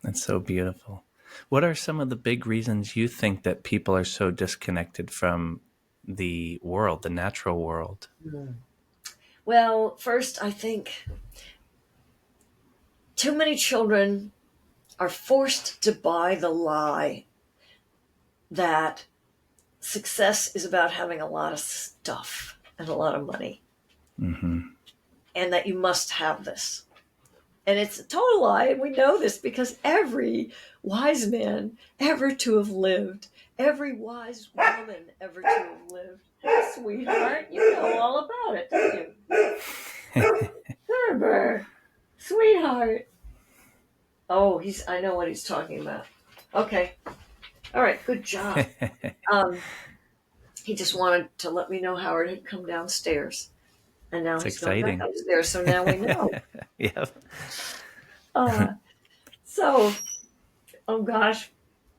That's so beautiful. What are some of the big reasons you think that people are so disconnected from the world, the natural world? Well, first, I think too many children are forced to buy the lie that success is about having a lot of stuff and a lot of money. Mm-hmm. And that you must have this. And it's a total lie, and we know this because every wise man ever to have lived, every wise woman ever to have lived, hey, sweetheart, you know all about it, don't you? Thurber, sweetheart. Oh, I know what he's talking about. Okay. All right. Good job. He just wanted to let me know Howard had come downstairs. And now It's he's going back exciting. upstairs. So now we know. Yep. So, oh gosh,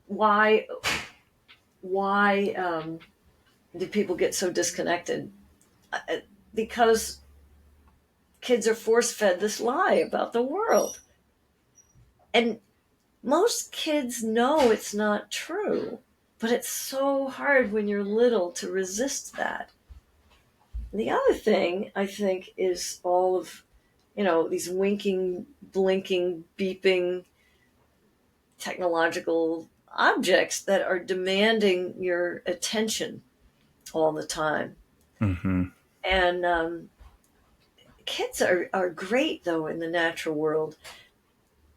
why do people get so disconnected? Because kids are force-fed this lie about the world. And most kids know it's not true, but it's so hard when you're little to resist that. And the other thing, I think, is all of, these winking, blinking, beeping technological objects that are demanding your attention all the time. Mm-hmm. And kids are great, though, in the natural world.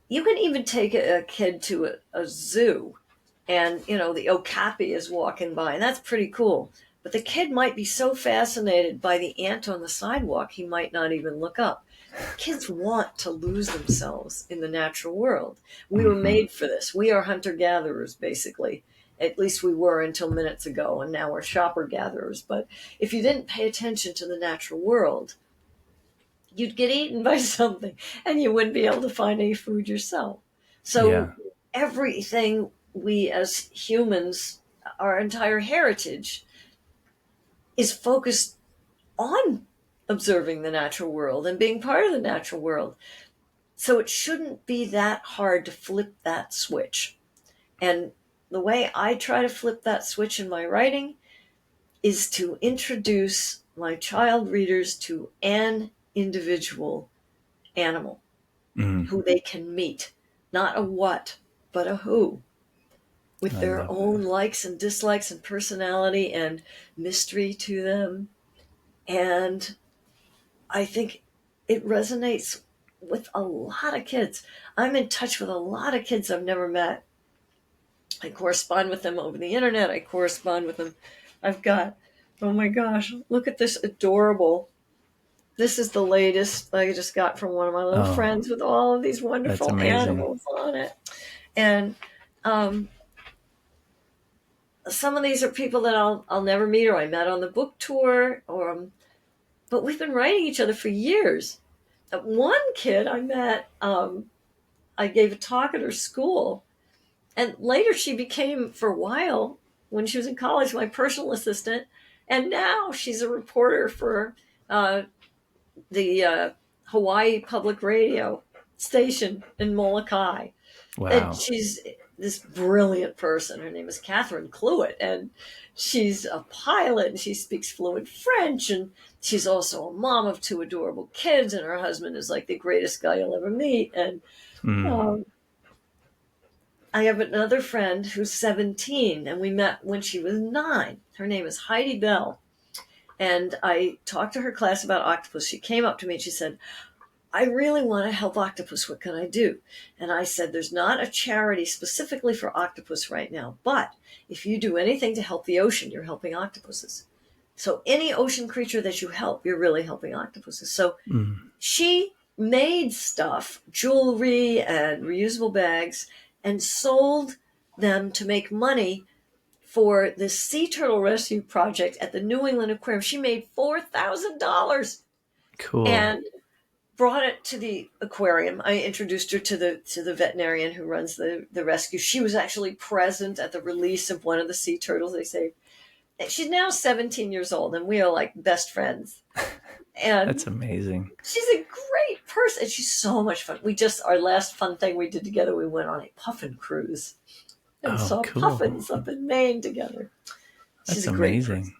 You can even take a kid to a zoo and, the okapi is walking by, and that's pretty cool. But the kid might be so fascinated by the ant on the sidewalk, he might not even look up. Kids want to lose themselves in the natural world. We were made for this. We are hunter-gatherers, basically. At least we were until minutes ago, and now we're shopper-gatherers. But if you didn't pay attention to the natural world, you'd get eaten by something, and you wouldn't be able to find any food yourself. So everything we as humans, our entire heritage, is focused on observing the natural world and being part of the natural world. So it shouldn't be that hard to flip that switch. And the way I try to flip that switch in my writing is to introduce my child readers to an individual animal who they can meet. Not a what, but a who. With their own likes and dislikes and personality and mystery to them. And I think it resonates with a lot of kids. I'm in touch with a lot of kids I've never met. I correspond with them over the internet. I correspond with them. I've got, oh my gosh, look at this adorable. This is the latest I just got from one of my little friends with all of these wonderful animals on it. And some of these are people that I'll never meet or I met on the book tour, but we've been writing each other for years. One kid I met, I gave a talk at her school, and later she became, for a while, when she was in college, my personal assistant, and now she's a reporter for the Hawaii Public Radio station in Molokai. Wow. And she's this brilliant person. Her name is Catherine Cluett, and she's a pilot, and she speaks fluent French, and she's also a mom of two adorable kids, and her husband is like the greatest guy you'll ever meet. And I have another friend who's 17, and we met when she was 9. Her name is Heidi Bell. And I talked to her class about octopus. She came up to me and she said, I really want to help octopus. What can I do? And I said, there's not a charity specifically for octopus right now, but if you do anything to help the ocean, you're helping octopuses. So any ocean creature that you help, you're really helping octopuses. So she made stuff, jewelry and reusable bags, and sold them to make money for the sea turtle rescue project at the New England Aquarium. She made $4,000. Cool. And brought it to the aquarium. I introduced her to the veterinarian who runs the rescue. She was actually present at the release of one of the sea turtles they saved. She's now 17 years old, and we are like best friends. And that's amazing. She's a great person. She's so much fun. Our last fun thing we did together, we went on a puffin cruise and saw puffins up in Maine together. She's that's amazing.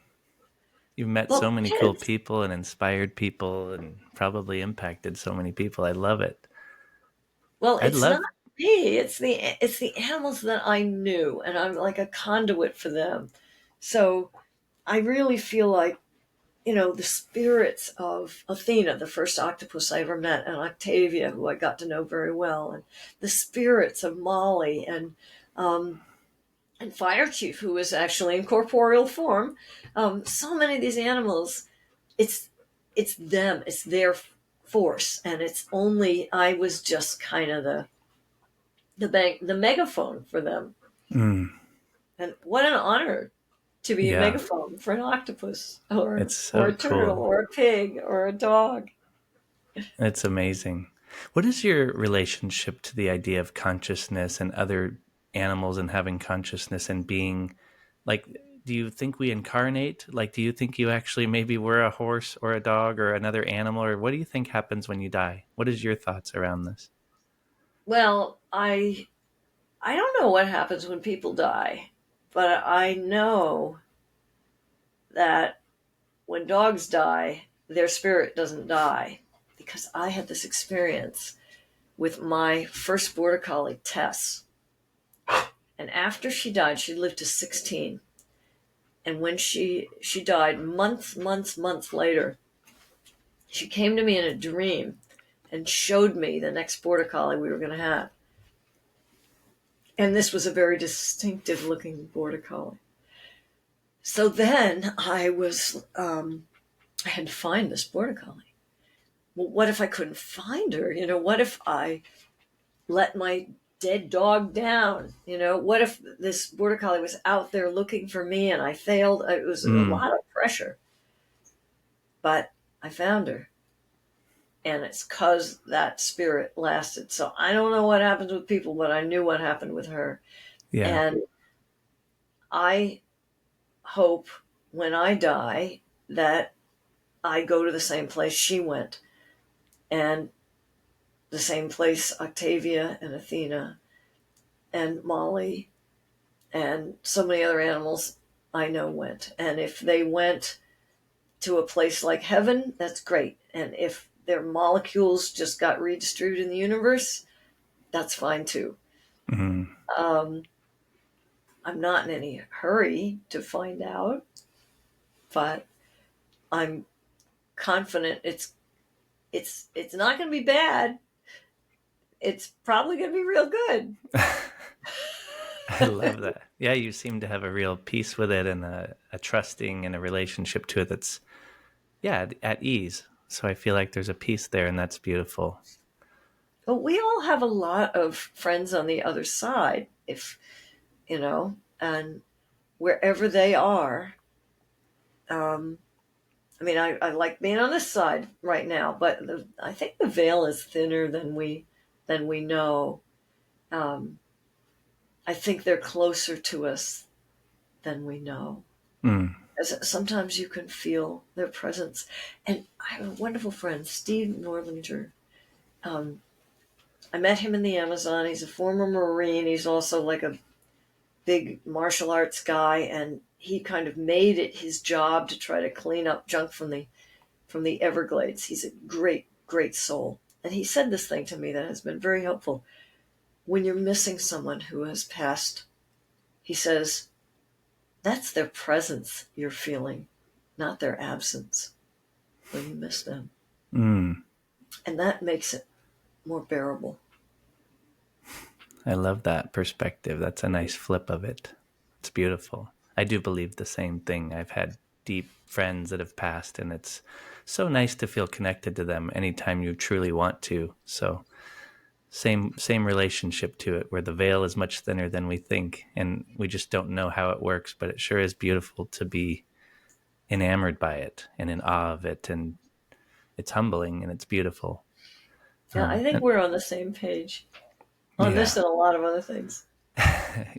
You've met so many cool people and inspired people and probably impacted so many people. I love it. Well, it's not me. It's the animals that I knew, and I'm like a conduit for them. So I really feel like, the spirits of Athena, the first octopus I ever met, and Octavia, who I got to know very well, and the spirits of Molly and Fire Chief, who is actually in corporeal form. So many of these animals, it's them. It's their force, and it's only I was just kind of the megaphone for them. Mm. And what an honor to be a Yeah, megaphone for an octopus or it's a so turtle cool. or a pig or a dog. It's amazing. What is your relationship to the idea of consciousness and other animals and having consciousness and being like, do you think we incarnate? Like, do you think you actually maybe were a horse or a dog or another animal? Or what do you think happens when you die? What is your thoughts around this? Well, I don't know what happens when people die, but I know that when dogs die, their spirit doesn't die, because I had this experience with my first border collie, Tess. And after she died, she lived to 16. And when she died, months later, she came to me in a dream and showed me the next border collie we were going to have. And this was a very distinctive looking border collie. So then I had to find this border collie. Well, what if I couldn't find her? What if I let my dead dog down? What if this border collie was out there looking for me and I failed? It was a lot of pressure. But I found her. And it's because that spirit lasted. So I don't know what happens with people, but I knew what happened with her. Yeah. And I hope when I die that I go to the same place she went, and the same place Octavia and Athena and Molly and so many other animals I know went. And if they went to a place like heaven, that's great. And if their molecules just got redistributed in the universe, that's fine too. Mm-hmm. I'm not in any hurry to find out, but I'm confident it's not going to be bad. It's probably going to be real good. I love that. Yeah, you seem to have a real peace with it and a trusting and a relationship to it that's, at ease. So I feel like there's a peace there, and that's beautiful. But we all have a lot of friends on the other side, and wherever they are. I like being on this side right now, but I think the veil is thinner than we know. I think they're closer to us than we know. Mm. Sometimes you can feel their presence. And I have a wonderful friend, Steve Norlinger. I met him in the Amazon. He's a former Marine. He's also like a big martial arts guy, and he kind of made it his job to try to clean up junk from the Everglades. He's a great, great soul. And he said this thing to me that has been very helpful. When you're missing someone who has passed, he says, that's their presence you're feeling, not their absence when you miss them. Mm. And that makes it more bearable. I love that perspective. That's a nice flip of it. It's beautiful. I do believe the same thing. I've had deep friends that have passed, and it's so nice to feel connected to them anytime you truly want to. So same relationship to it, where the veil is much thinner than we think, and we just don't know how it works, but it sure is beautiful to be enamored by it and in awe of it, and it's humbling and it's beautiful. Yeah, I think we're on the same page on this and a lot of other things.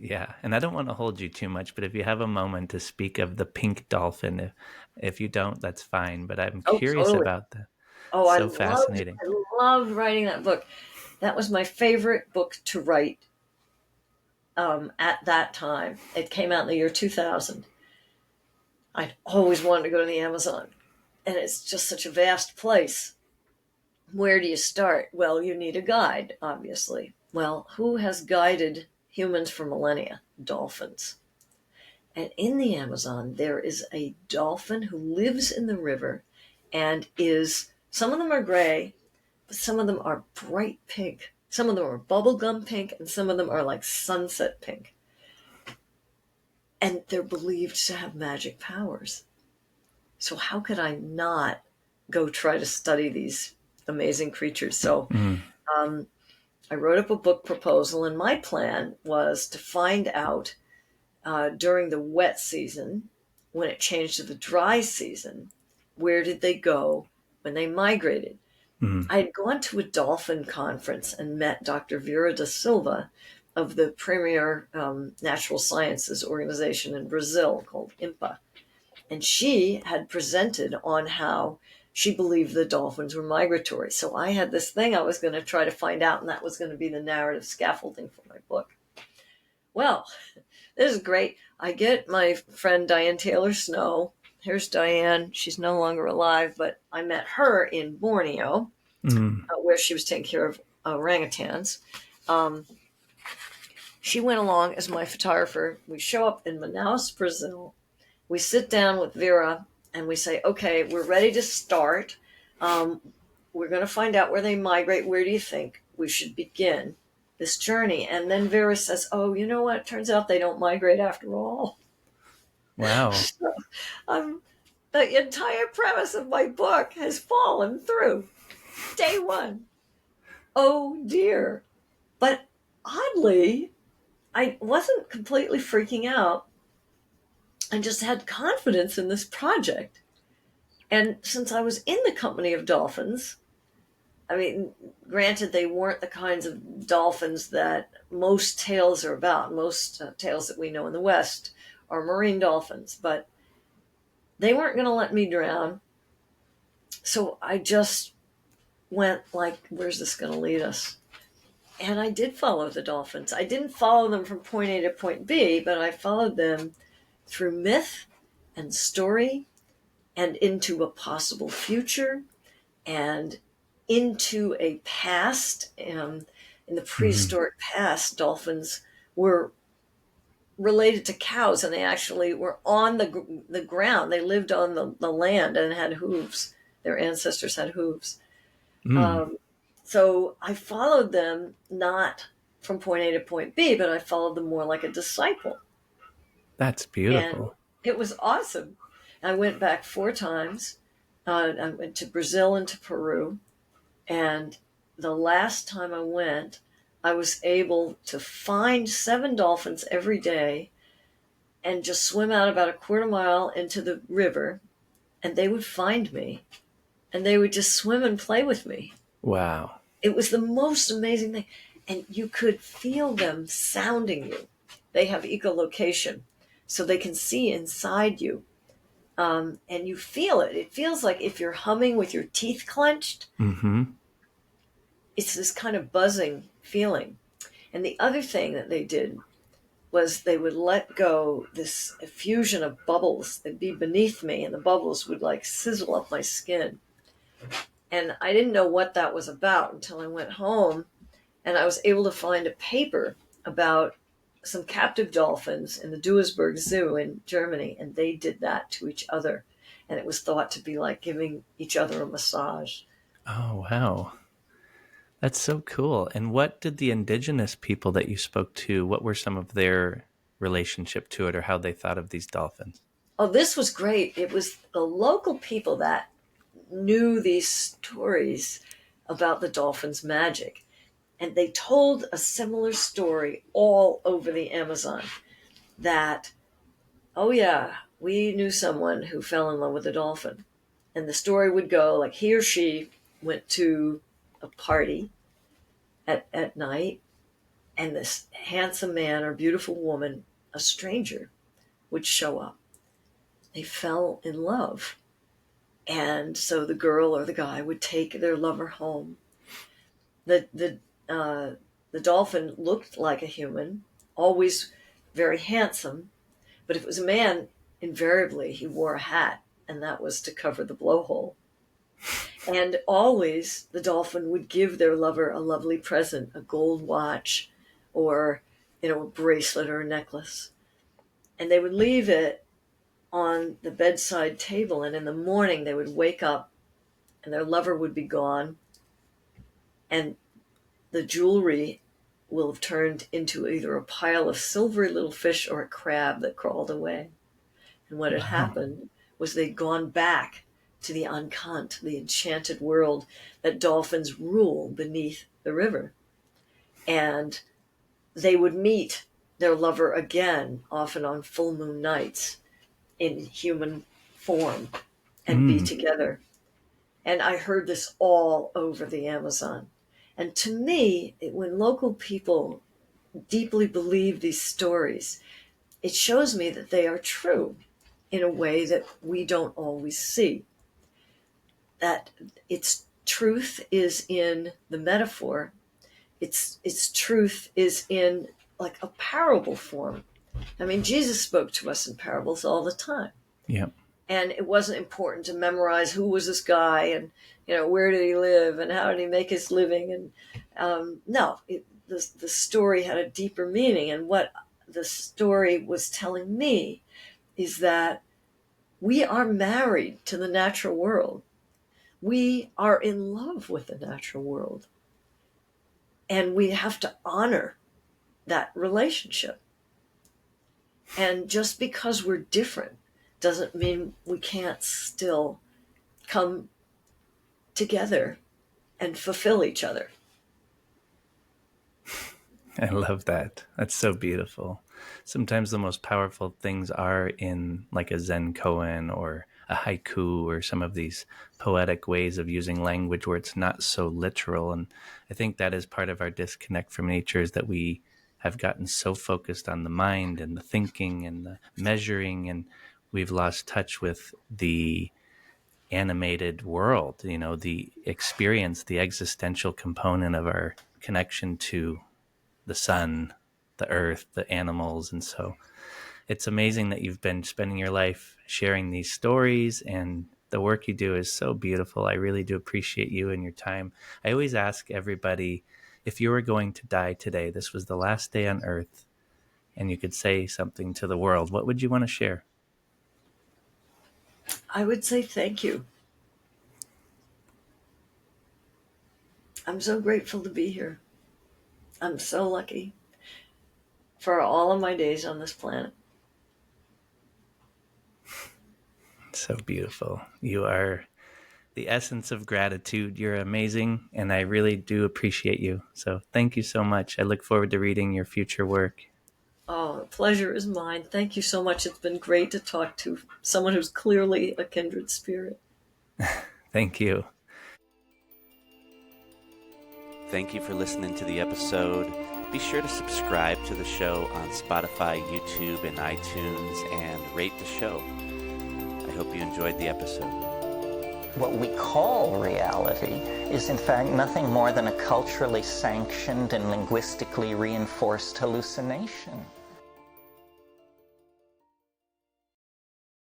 Yeah, and I don't want to hold you too much, but if you have a moment to speak of the pink dolphin, if you don't, that's fine. But I'm curious totally. about that. Oh, so fascinating. I loved writing that book. That was my favorite book to write at that time. It came out in the year 2000. I'd always wanted to go to the Amazon, and it's just such a vast place. Where do you start? Well, you need a guide, obviously. Well, who has guided humans for millennia? Dolphins. And in the Amazon, there is a dolphin who lives in the river and some of them are gray, but some of them are bright pink. Some of them are bubblegum pink, and some of them are like sunset pink. And they're believed to have magic powers. So how could I not go try to study these amazing creatures. So Mm. I wrote up a book proposal, and my plan was to find out during the wet season, when it changed to the dry season, where did they go when they migrated? Mm. I had gone to a dolphin conference and met Dr. Vera da Silva of the premier natural sciences organization in Brazil called IMPA. And she had presented on how she believed the dolphins were migratory. So I had this thing I was going to try to find out, and that was going to be the narrative scaffolding for my book. Well, this is great. I get my friend Diane Taylor Snow. Here's Diane. She's no longer alive, but I met her in Borneo, where she was taking care of orangutans. She went along as my photographer. We show up in Manaus, Brazil. We sit down with Vera and we say, okay, we're ready to start. We're going to find out where they migrate. Where do you think we should begin this journey? And then Vera says, oh, you know what? Turns out they don't migrate after all. Wow. So, the entire premise of my book has fallen through. Day one. Oh, dear. But oddly, I wasn't completely freaking out. I just had confidence in this project. And since I was in the company of dolphins, I mean, granted, they weren't the kinds of dolphins that most tales are about. Most tales that we know in the West are marine dolphins, but they weren't going to let me drown. So I just went like, where's this going to lead us? And I did follow the dolphins. I didn't follow them from point A to point B, but I followed them through myth and story and into a possible future and into a past. In the prehistoric past, dolphins were related to cows, and they actually were on the ground. They lived on the land and had hooves. Their ancestors had hooves. So I followed them not from point A to point B, but I followed them more like a disciple. That's beautiful. And it was awesome. I went back 4 times. I went to Brazil and to Peru. And the last time I went, I was able to find 7 dolphins every day and just swim out about a quarter mile into the river. And they would find me. And they would just swim and play with me. Wow. It was the most amazing thing. And you could feel them sounding you. They have echolocation, so they can see inside you. And you feel it. It feels like if you're humming with your teeth clenched, it's this kind of buzzing feeling. And the other thing that they did was they would let go this effusion of bubbles. They'd be beneath me, and the bubbles would like sizzle up my skin. And I didn't know what that was about until I went home, and I was able to find a paper about some captive dolphins in the Duisburg Zoo in Germany, and they did that to each other. And it was thought to be like giving each other a massage. Oh, wow. That's so cool. And what did the indigenous people that you spoke to, what were some of their relationship to it, or how they thought of these dolphins? Oh, this was great. It was the local people that knew these stories about the dolphins' magic. And they told a similar story all over the Amazon that, oh yeah, we knew someone who fell in love with a dolphin. And the story would go like he or she went to a party at night, and this handsome man or beautiful woman, a stranger, would show up. They fell in love. And so the girl or the guy would take their lover home. The dolphin looked like a human, always very handsome. But if it was a man, invariably he wore a hat, and that was to cover the blowhole. And always the dolphin would give their lover a lovely present, a gold watch or, a bracelet or a necklace. And they would leave it on the bedside table, and in the morning they would wake up and their lover would be gone, and the jewelry will have turned into either a pile of silvery little fish or a crab that crawled away. And what had happened was they'd gone back to the Ankant, the enchanted world that dolphins rule beneath the river. And they would meet their lover again, often on full moon nights, in human form, and be together. And I heard this all over the Amazon. And to me, when local people deeply believe these stories, it shows me that they are true in a way that we don't always see. That its truth is in the metaphor. Its truth is in like a parable form. I mean, Jesus spoke to us in parables all the time. Yeah. And it wasn't important to memorize who was this guy and, where did he live and how did he make his living. And the story had a deeper meaning. And what the story was telling me is that we are married to the natural world. We are in love with the natural world. And we have to honor that relationship. And just because we're different doesn't mean we can't still come together and fulfill each other. I love that. That's so beautiful. Sometimes the most powerful things are in like a Zen koan or a haiku or some of these poetic ways of using language where it's not so literal. And I think that is part of our disconnect from nature, is that we have gotten so focused on the mind and the thinking and the measuring, and we've lost touch with the animated world, the experience, the existential component of our connection to the sun, the earth, the animals. And so it's amazing that you've been spending your life sharing these stories, and the work you do is so beautiful. I really do appreciate you and your time. I always ask everybody, if you were going to die today, this was the last day on earth, and you could say something to the world, what would you want to share? I would say thank you. I'm so grateful to be here. I'm so lucky for all of my days on this planet. So beautiful. You are the essence of gratitude. You're amazing, and I really do appreciate you. So thank you so much. I look forward to reading your future work. Oh, the pleasure is mine. Thank you so much. It's been great to talk to someone who's clearly a kindred spirit. Thank you. Thank you for listening to the episode. Be sure to subscribe to the show on Spotify, YouTube, and iTunes, and rate the show. I hope you enjoyed the episode. What we call reality is in fact nothing more than a culturally sanctioned and linguistically reinforced hallucination.